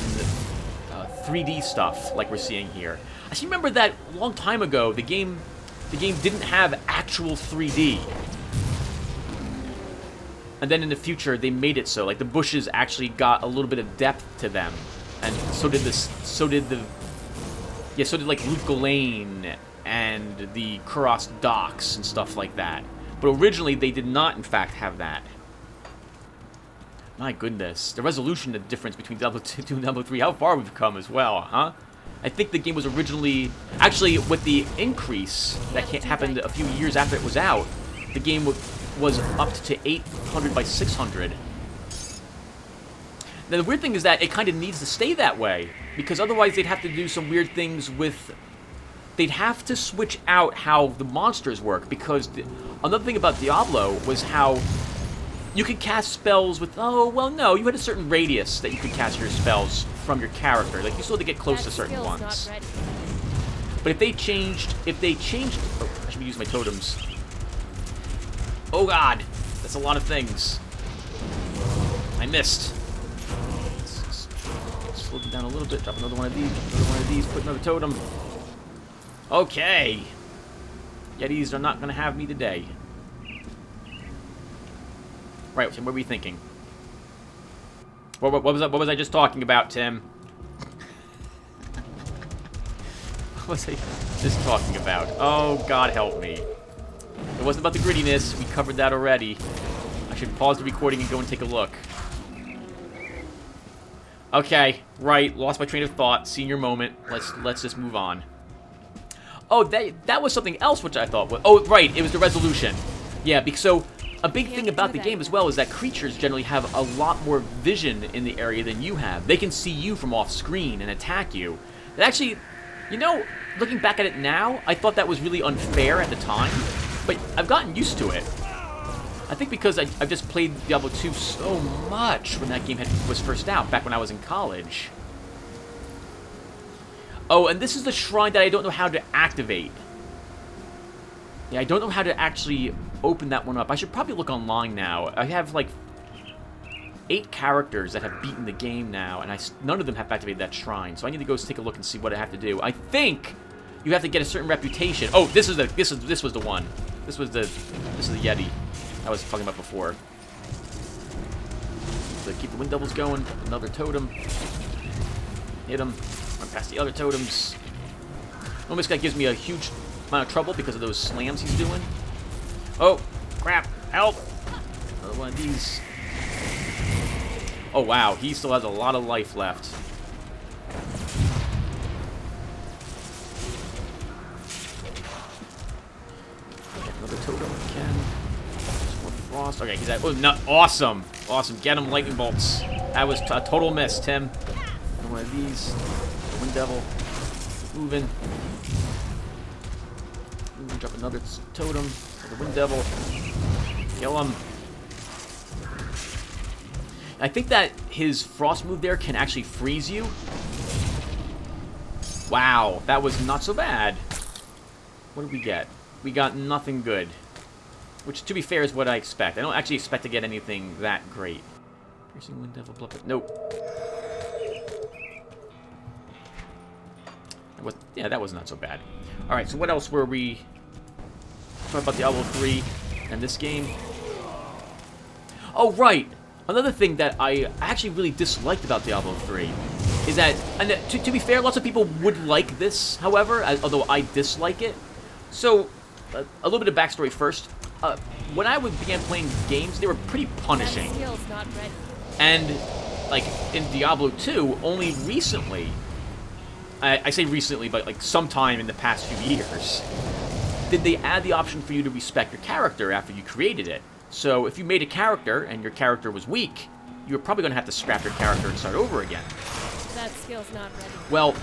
Speaker 1: 3D stuff like we're seeing here. I still remember that a long time ago, the game didn't have actual 3D. And then in the future, they made it so. Like, the bushes actually got a little bit of depth to them. And so did like Lutka Lane and the Kuros docks and stuff like that. But originally, they did not, in fact, have that. My goodness. The resolution, the difference between Diablo 2 and Diablo 3, how far we've come as well, huh? I think the game was originally... Actually, with the increase that happened a few years after it was out, the game was up to 800 by 600. Now, the weird thing is that it kind of needs to stay that way, because otherwise they'd have to do some weird things with... They'd have to switch out how the monsters work, because another thing about Diablo was how you could cast spells with... Oh, well, no, you had a certain radius that you could cast your spells from your character. Like, you still had to get close to certain ones. But if they changed... Oh, I should be using my totems. Oh, God. That's a lot of things. I missed. Slow them down a little bit. Drop another one of these. Drop another one of these. Put another totem. Okay. Yetis are not going to have me today. Right, Tim, what were we thinking? What was I just talking about, Tim? What was I just talking about? Oh, God help me. It wasn't about the grittiness. We covered that already. I should pause the recording and go and take a look. Okay, right. Lost my train of thought. Senior moment. Let's just move on. Oh, that was something else which I thought was... Oh, right. It was the resolution. Yeah, because so... A big thing about the game as well is that creatures generally have a lot more vision in the area than you have. They can see you from off screen and attack you. It actually, you know, looking back at it now, I thought that was really unfair at the time, but I've gotten used to it. I think because I've just played Diablo 2 so much when that game was first out, back when I was in college. Oh, and this is the shrine that I don't know how to activate. Yeah, I don't know how to actually open that one up. I should probably look online now. I have, like, 8 characters that have beaten the game now, and none of them have activated that shrine. So I need to go take a look and see what I have to do. I think you have to get a certain reputation. Oh, this was the one. This is the Yeti I was talking about before. So keep the wind doubles going. Another totem. Hit him. Run past the other totems. Oh, this guy gives me a huge amount of trouble because of those slams he's doing. Oh, crap. Help. Another one of these. Oh, wow. He still has a lot of life left. Another totem again. Some more frost. Okay, he's at... Oh, no, awesome. Awesome. Get him, lightning bolts. That was a total miss, Tim. Another one of these. Wind devil. Moving. Drop another totem. The Wind Devil. Kill him. I think that his frost move there can actually freeze you. Wow, that was not so bad. What did we get? We got nothing good. Which, to be fair, is what I expect. I don't actually expect to get anything that great. Piercing Wind Devil Blood. Nope. Yeah, that was not so bad. Alright, so what else were we... Talk about Diablo 3 and this game. Oh, right! Another thing that I actually really disliked about Diablo 3 is that... And to be fair, lots of people would like this, however, although I dislike it. So, a little bit of backstory first. When I began playing games, they were pretty punishing.
Speaker 3: Not ready.
Speaker 1: And, like, in Diablo 2, only recently... I say recently, but like sometime in the past few years, did they add the option for you to respect your character after you created it. So if you made a character and your character was weak, you were probably going to have to scrap your character and start over again.
Speaker 3: That skill's not ready.
Speaker 1: Well,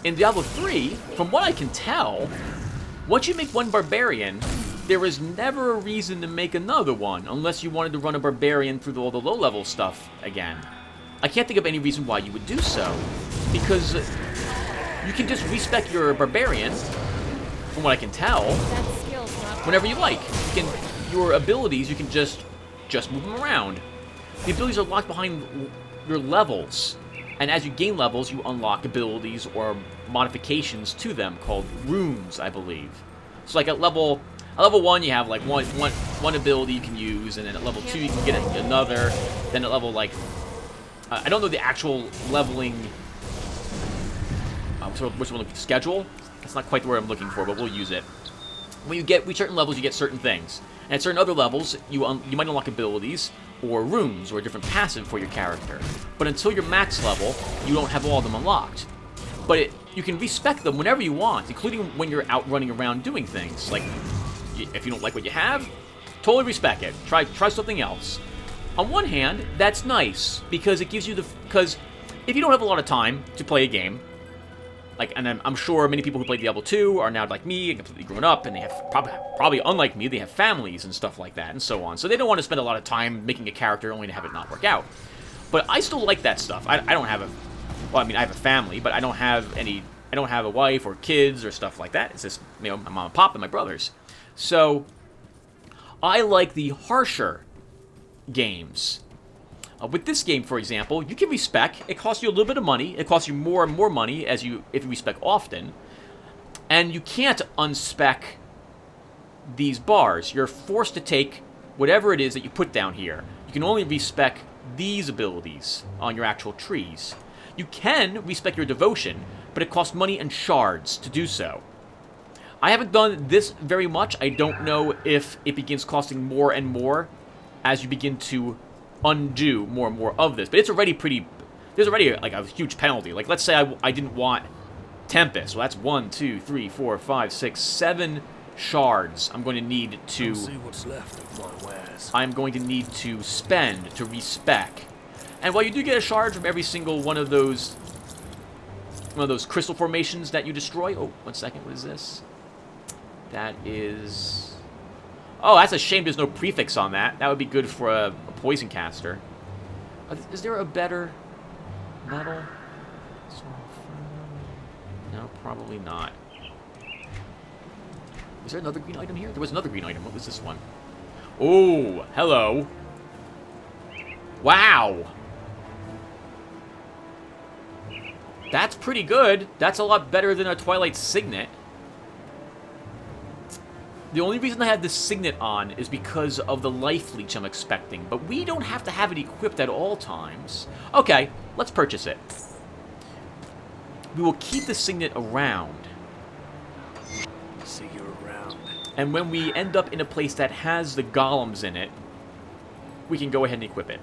Speaker 1: in Diablo 3, from what I can tell, once you make one barbarian, there is never a reason to make another one, unless you wanted to run a barbarian through all the low-level stuff again. I can't think of any reason why you would do so, because you can just respec your barbarian, from what I can tell,
Speaker 3: That skill's not ready.
Speaker 1: whenever you like. Your abilities, you can just move them around. The abilities are locked behind your levels, and as you gain levels, you unlock abilities or modifications to them called runes, I believe. So like at level 1, you have like one ability you can use, and then at level 2 you can get another. Then at level like I don't know the actual leveling. Which one? Schedule? That's not quite the word I'm looking for, but we'll use it. When you reach certain levels, you get certain things, and at certain other levels, you might unlock abilities or runes or a different passive for your character. But until your max level, you don't have all of them unlocked. But you can respec them whenever you want, including when you're out running around doing things. Like, if you don't like what you have, totally respec it. Try something else. On one hand, that's nice, because it gives you because if you don't have a lot of time to play a game, like, and I'm sure many people who played Diablo 2 are now like me and completely grown up, and they have probably unlike me, they have families and stuff like that, and so on. So they don't want to spend a lot of time making a character only to have it not work out. But I still like that stuff. I don't have well, I mean, I have a family, but I don't have a wife or kids or stuff like that. It's just, my mom and pop and my brothers. So I like the harsher games. With this game, for example, you can respec. It costs you a little bit of money. It costs you more and more money if you respec often. And you can't unspec these bars. You're forced to take whatever it is that you put down here. You can only respec these abilities on your actual trees. You can respec your devotion, but it costs money and shards to do so. I haven't done this very much. I don't know if it begins costing more and more as you begin to undo more and more of this. But it's already there's already like a huge penalty. Like, let's say I didn't want Tempest. Well, that's 1, 2, 3, 4, 5, 6, 7 shards I'm going to need to...
Speaker 4: See what's left of my wares.
Speaker 1: I'm going to need to spend to respec. And while you do get a shard from every single one of those crystal formations that you destroy... Oh, 1 second, what is this? That is... Oh, that's a shame there's no prefix on that. That would be good for a poison caster. Is there a better metal? No, probably not. Is there another green item here? There was another green item. What was this one? Oh, hello. Wow. That's pretty good. That's a lot better than a Twilight Signet. The only reason I have this Signet on is because of the life leech I'm expecting, but we don't have to have it equipped at all times. Okay, let's purchase it. We will keep the Signet around.
Speaker 4: See you around.
Speaker 1: And when we end up in a place that has the golems in it, we can go ahead and equip it.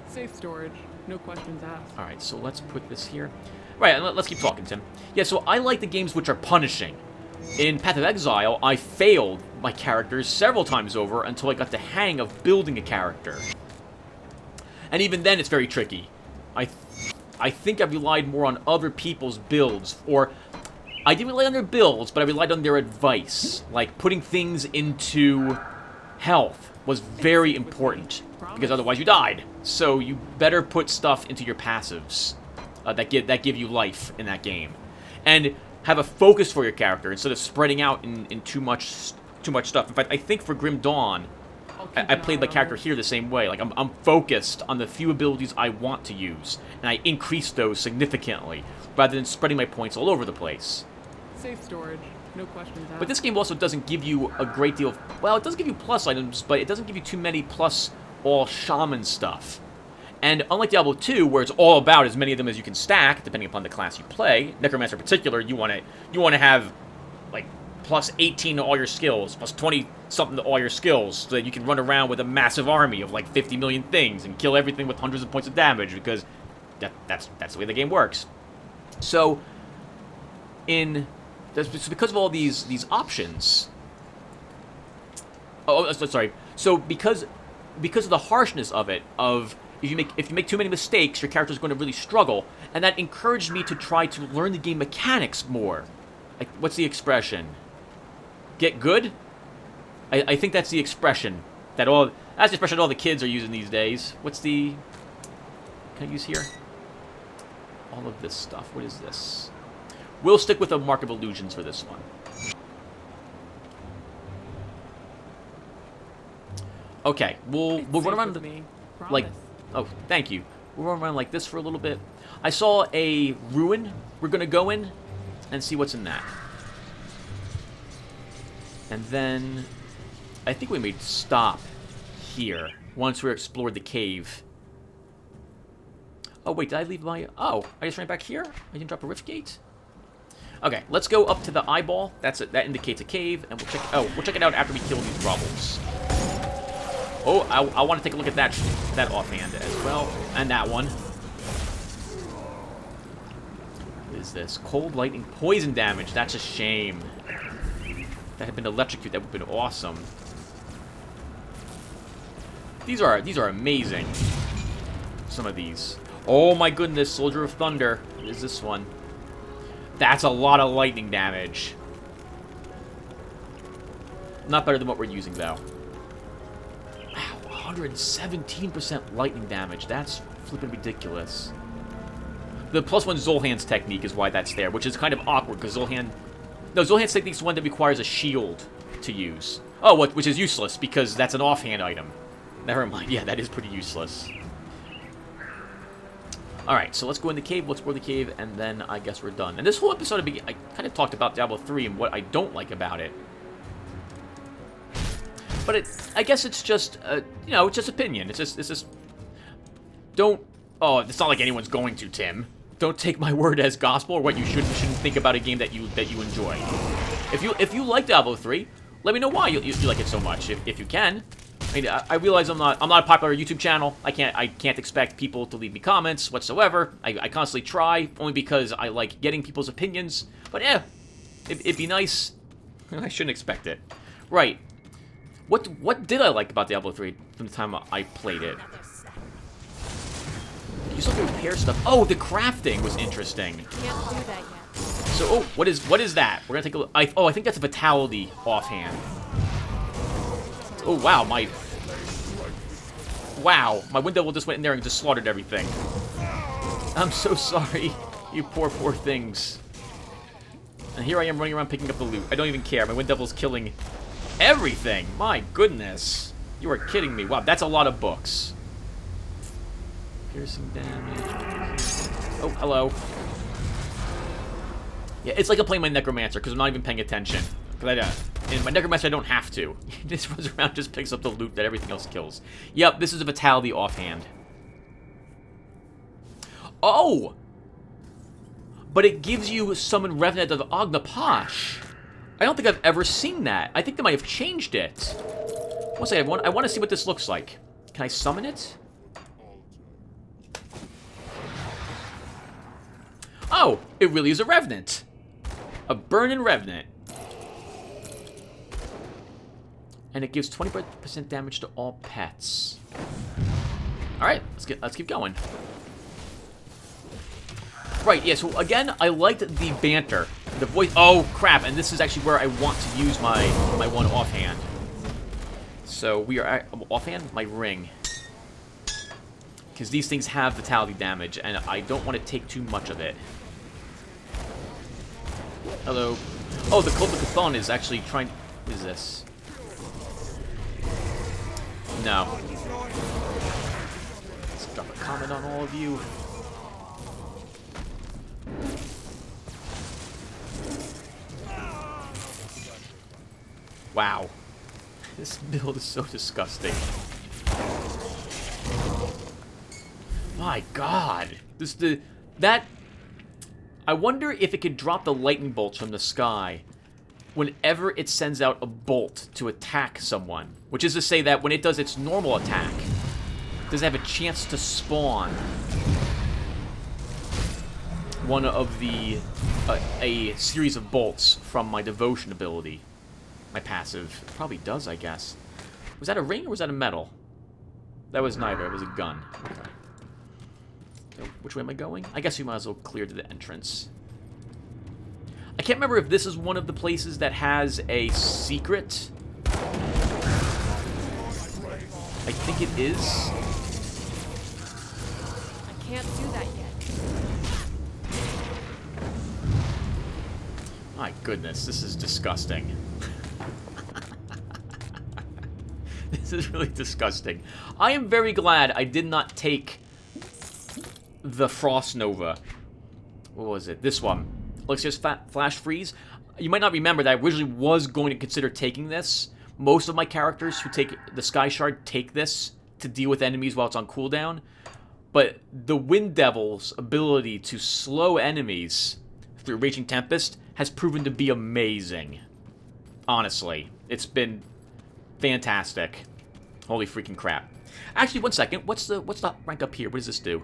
Speaker 2: Safe storage. No questions asked.
Speaker 1: Alright, so let's put this here. Right, let's keep talking, Tim. Yeah, so I like the games which are punishing. In Path of Exile, I failed my characters several times over until I got the hang of building a character. And even then, it's very tricky. I think I relied more on other people's builds, or I didn't rely on their builds, but I relied on their advice. Like, putting things into health was very important, because otherwise you died. So you better put stuff into your passives. that give you life in that game, and have a focus for your character instead of spreading out in too much stuff. In fact, I think for Grim Dawn, I played my character here the same way. Like I'm focused on the few abilities I want to use, and I increase those significantly rather than spreading my points all over the place.
Speaker 2: Safe storage. No questions asked.
Speaker 1: But this game also doesn't give you a great deal of... Well, it does give you plus items, but it doesn't give you too many plus all Shaman stuff. And unlike Diablo 2, where it's all about as many of them as you can stack, depending upon the class you play, Necromancer in particular, you want to have, like, plus 18 to all your skills, plus 20-something to all your skills, so that you can run around with a massive army of, like, 50 million things and kill everything with hundreds of points of damage, because that's the way the game works. So, because of all these options... Oh, sorry. So, because of the harshness of it, if you make too many mistakes, your character's going to really struggle, and that encouraged me to try to learn the game mechanics more. Like, what's the expression? Get good? I think that's the expression that's the expression all the kids are using these days. What's the... Can I use here? All of this stuff. What is this? We'll stick with the Mark of Illusions for this one. Okay, we'll run around like... Oh, thank you. We'll run around like this for a little bit. I saw a ruin. We're going to go in and see what's in that. And then I think we may stop here once we explored the cave. Oh, wait, did I leave my... Oh, I just ran back here? I didn't drop a rift gate? Okay, let's go up to the eyeball. That's it. That indicates a cave, and we'll check... Oh, we'll check it out after we kill these troubles. Oh, I want to take a look at that offhand as well. And that one. What is this? Cold lightning poison damage. That's a shame. That had been electrocuted. That would have been awesome. These are amazing. Some of these. Oh my goodness, Soldier of Thunder. What is this one? That's a lot of lightning damage. Not better than what we're using, though. Wow, 117% lightning damage. That's flipping ridiculous. The +1 Zul'Han's technique is why that's there, which is kind of awkward, because Zul'Han... No, Zul'Han's technique is one that requires a shield to use. Oh, which is useless, because that's an offhand item. Never mind. Yeah, that is pretty useless. Alright, so let's go in the cave, let's explore the cave, and then I guess we're done. And this whole episode, I kind of talked about Diablo 3 and what I don't like about it. But I guess it's just, you know, it's just opinion. It's just... Don't... Oh, it's not like anyone's going to, Tim. Don't take my word as gospel or what you should and shouldn't think about a game that you enjoy. If you like Diablo 3, let me know why you like it so much, if you can. I mean, I realize I'm not a popular YouTube channel. I can't expect people to leave me comments whatsoever. I constantly try, only because I like getting people's opinions. But yeah, it'd be nice. I shouldn't expect it. Right. What did I like about Diablo 3 from the time I played it? You still have to repair stuff. Oh, the crafting was interesting.
Speaker 3: Can't do that yet.
Speaker 1: So, oh, what is that? We're gonna take a look. I think that's a Vitality offhand. Oh, wow, my Wind Devil just went in there and just slaughtered everything. I'm so sorry, you poor things. And here I am running around picking up the loot. I don't even care. My Wind Devil's killing everything. My goodness. You are kidding me. Wow, that's a lot of books. Piercing damage. Oh, hello. Yeah, it's like I'm playing my Necromancer, because I'm not even paying attention. In my Necromancer, I don't have to. He just runs around, just picks up the loot that everything else kills. Yep, this is a Vitality offhand. Oh! But it gives you Summon Revenant of Ognaposh. I don't think I've ever seen that. I think they might have changed it. One second, I want to see what this looks like. Can I summon it? Oh, it really is a Revenant. A Burning Revenant. And it gives 20% damage to all pets. Alright, let's keep going. Right, yeah, so again, I liked the banter. The voice... Oh, crap, and this is actually where I want to use my one offhand. So we are... offhand? My ring. Because these things have vitality damage, and I don't want to take too much of it. Hello. Oh, the Cult of Cthulhu is actually trying... What is this? No. Let's drop a comment on all of you. Wow. This build is so disgusting. My god. I wonder if it could drop the lightning bolts from the sky whenever it sends out a bolt to attack someone. Which is to say that when it does its normal attack, does it have a chance to spawn one of the... a series of bolts from my devotion ability. My passive. It probably does, I guess. Was that a ring or was that a metal? That was neither. It was a gun. Okay. So, which way am I going? I guess we might as well clear to the entrance. I can't remember if this is one of the places that has a secret. I think it is.
Speaker 3: I can't do that yet.
Speaker 1: My goodness, this is disgusting. This is really disgusting. I am very glad I did not take the Frost Nova. What was it? This one. Elixir's Flash Freeze. You might not remember that I originally was going to consider taking this. Most of my characters who take the Sky Shard take this to deal with enemies while it's on cooldown. But the Wind Devil's ability to slow enemies through Raging Tempest has proven to be amazing. Honestly. It's been fantastic. Holy freaking crap. Actually, one second. What's the rank up here? What does this do?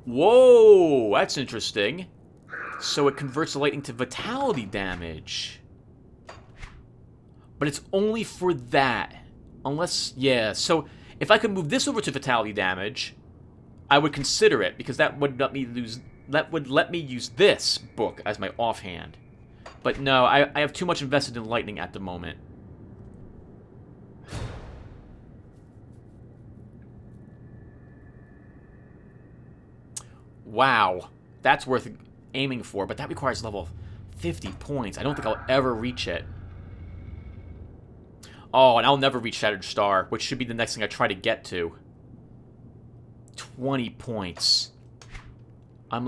Speaker 1: Whoa! That's interesting. So it converts the lightning to vitality damage. But it's only for that. Unless, yeah. So if I could move this over to vitality damage, I would consider it, because that would let me use this book as my offhand. But no, I have too much invested in lightning at the moment. Wow. That's worth aiming for, but that requires level 50 points. I don't think I'll ever reach it. Oh, and I'll never reach Shattered Star, which should be the next thing I try to get to. 20 points. I'm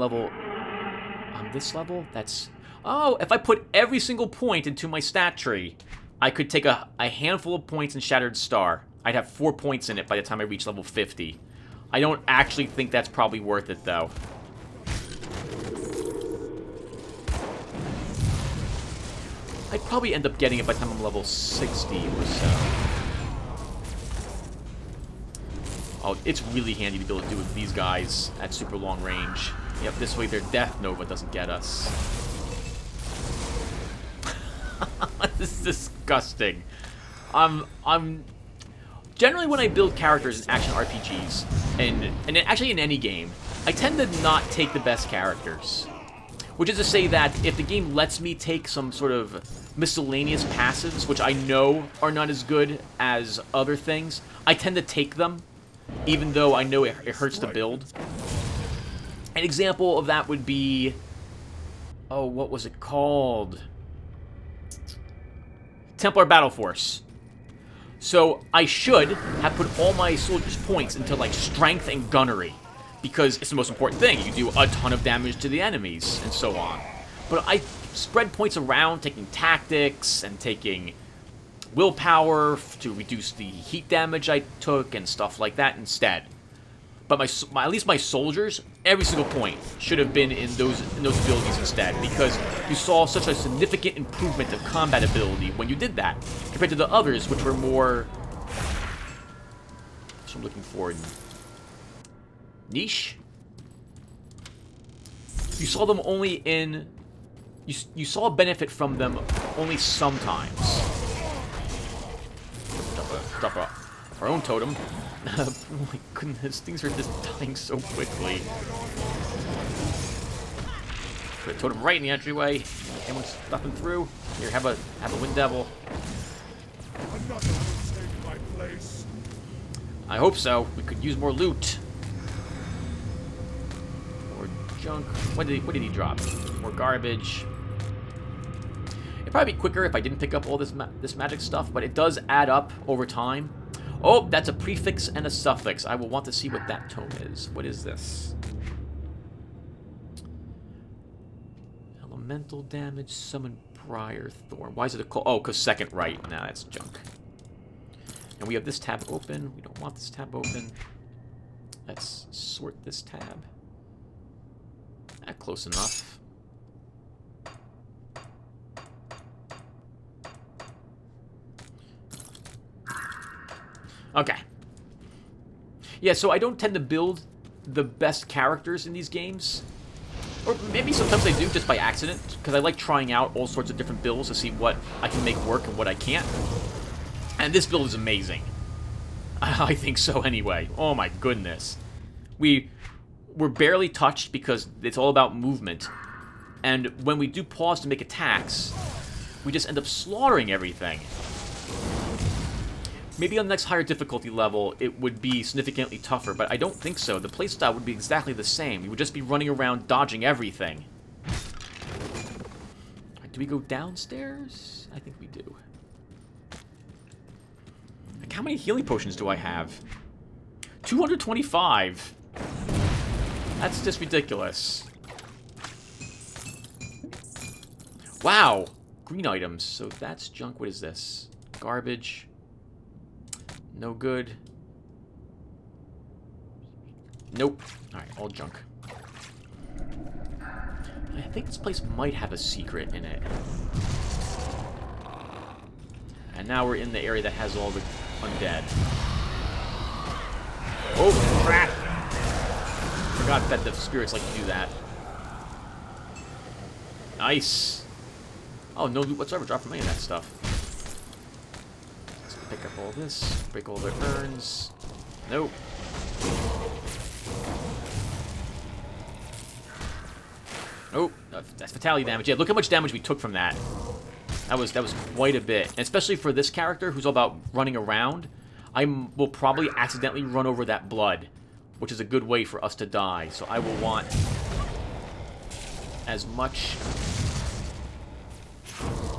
Speaker 1: this level? That's... Oh, if I put every single point into my stat tree, I could take a handful of points in Shattered Star. I'd have 4 points in it by the time I reach level 50. I don't actually think that's probably worth it, though. I'd probably end up getting it by the time I'm level 60 or so. Oh, it's really handy to be able to do with these guys at super long range. Yep, this way their Death Nova doesn't get us. This is disgusting. Generally when I build characters in action RPGs, and actually in any game, I tend to not take the best characters. Which is to say that if the game lets me take some sort of miscellaneous passives, which I know are not as good as other things, I tend to take them, even though I know it hurts to build. An example of that would be... Oh, what was it called? Templar Battle Force. So I should have put all my soldiers' points into, like, strength and gunnery, because it's the most important thing. You do a ton of damage to the enemies, and so on. But I spread points around, taking tactics, and taking willpower to reduce the heat damage I took, and stuff like that instead. But at least my soldiers, every single point should have been in those abilities instead, because you saw such a significant improvement of combat ability when you did that, compared to the others, which were more... That's what I'm looking for. Niche? You saw them only in... You saw a benefit from them only sometimes. Drop our own totem. Oh my goodness, things are just dying so quickly. Put a totem right in the entryway. Anyone stopping through? Here, have a Wind Devil. I hope so. We could use more loot. More junk. What did he drop? More garbage. It'd probably be quicker if I didn't pick up all this magic stuff, but it does add up over time. Oh, that's a prefix and a suffix. I will want to see what that tome is. What is this? Elemental damage, summon Briar Thorn. Why is it a call? Oh, because second right. Nah, that's junk. And we have this tab open. We don't want this tab open. Let's sort this tab. Close enough. Okay. Yeah, so I don't tend to build the best characters in these games. Or maybe sometimes I do just by accident, because I like trying out all sorts of different builds to see what I can make work and what I can't. And this build is amazing. I think so anyway. Oh my goodness. We're barely touched because it's all about movement. And when we do pause to make attacks, we just end up slaughtering everything. Maybe on the next higher difficulty level, it would be significantly tougher, but I don't think so. The playstyle would be exactly the same. You would just be running around dodging everything. Do we go downstairs? I think we do. Like, how many healing potions do I have? 225. That's just ridiculous. Wow. Green items. So that's junk. What is this? Garbage. No good. Nope. Alright, all junk. I think this place might have a secret in it. And now we're in the area that has all the undead. Oh, crap! Forgot that the spirits like to do that. Nice! Oh, no loot whatsoever. Drop from any of that stuff. Let's pick up all this. Break all their urns. Nope. Oh, that's fatality damage. Yeah, look how much damage we took from that. That was quite a bit. And especially for this character who's all about running around, I will probably accidentally run over that blood, which is a good way for us to die. So I will want as much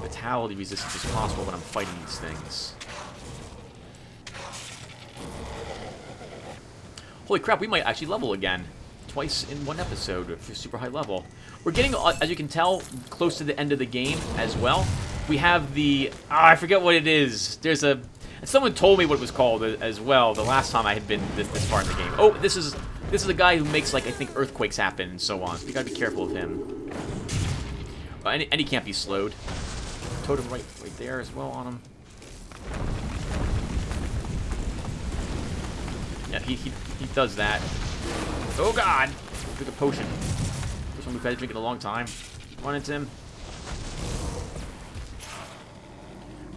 Speaker 1: fatality resistance as possible when I'm fighting these things. Holy crap, we might actually level again. Twice in one episode for super high level. We're getting, as you can tell, close to the end of the game as well. We have the... I forget what it is. There's a... Someone told me what it was called as well the last time I had been this far in the game. Oh, this is a guy who makes, like, I think earthquakes happen and so on. So you gotta be careful of him. And he can't be slowed. Totem right there as well on him. Yeah, he does that. Oh god! Drink a potion. This one we've had to drink in a long time. Run into him.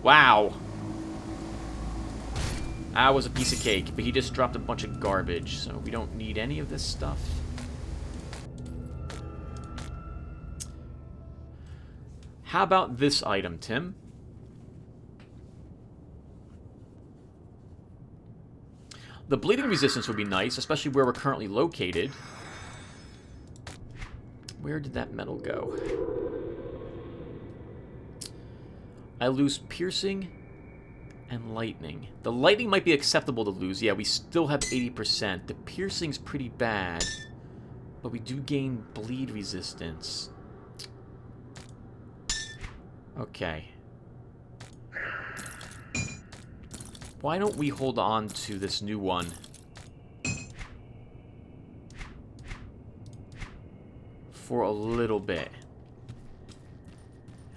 Speaker 1: Wow. That was a piece of cake, but he just dropped a bunch of garbage, so we don't need any of this stuff. How about this item, Tim? The bleeding resistance would be nice, especially where we're currently located. Where did that metal go? I lose piercing and lightning. The lightning might be acceptable to lose. Yeah, we still have 80%. The piercing's pretty bad, but we do gain bleed resistance. Okay. Why don't we hold on to this new one? For a little bit.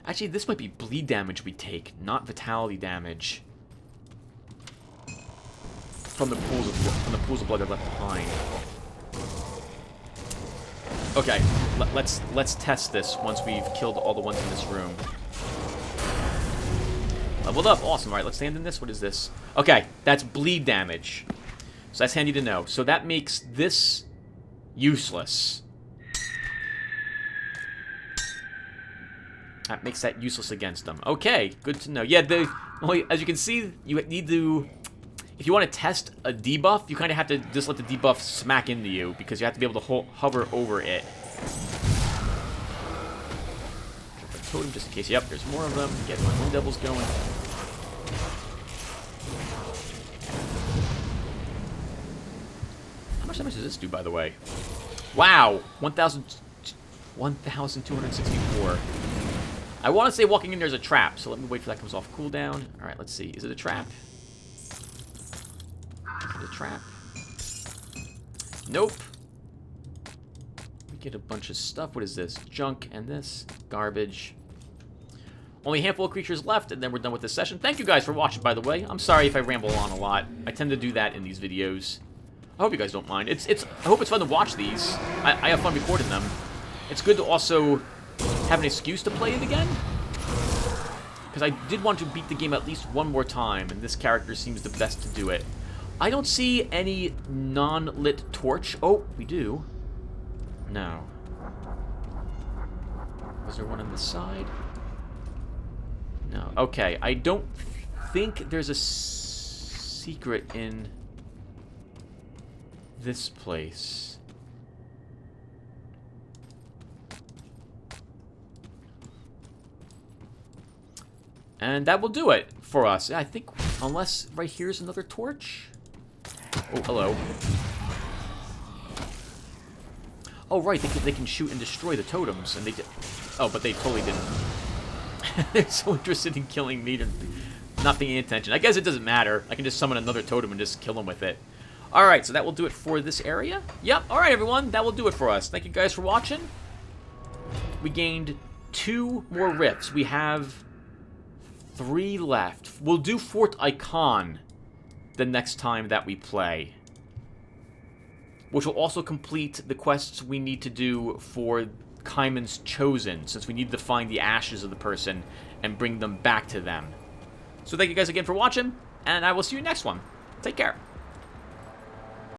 Speaker 1: Actually, this might be bleed damage we take, not vitality damage. From the pools of blood that are left behind. Okay, let's test this once we've killed all the ones in this room. Leveled up, awesome. All right, let's stand in this. What is this? Okay, that's bleed damage. So that's handy to know. So that makes this useless. That makes that useless against them. Okay, good to know. Yeah, as you can see, you need to if you want to test a debuff, you kind of have to just let the debuff smack into you, because you have to be able to hover over it. Drop a totem just in case. Yep, there's more of them. Get my Moon Devils going. How much damage does this do, by the way? Wow! 1,264. I want to say walking in there's a trap, so let me wait for that comes off cooldown. Alright, let's see. Is it a trap? Is it a trap? Nope. We get a bunch of stuff. What is this? Junk and this. Garbage. Only a handful of creatures left, and then we're done with this session. Thank you guys for watching, by the way. I'm sorry if I ramble on a lot. I tend to do that in these videos. I hope you guys don't mind. I hope it's fun to watch these. I have fun recording them. It's good to also have an excuse to play it again. Because I did want to beat the game at least one more time, and this character seems the best to do it. I don't see any non-lit torch. Oh, we do. No. Was there one on the side? No. Okay, I don't think there's a secret in this place. And that will do it for us. I think, unless right here's another torch. Oh, hello. Oh, right, they can shoot and destroy the totems, and they did. Oh, but they totally didn't. They're so interested in killing me, they're not paying attention. I guess it doesn't matter. I can just summon another totem and just kill them with it. Alright, so that will do it for this area. Yep, alright everyone, that will do it for us. Thank you guys for watching. We gained 2 more rifts. We have 3 left. We'll do Fort Icon the next time that we play, which will also complete the quests we need to do for Kaiman's Chosen, since we need to find the ashes of the person and bring them back to them. So thank you guys again for watching, and I will see you next one. Take care.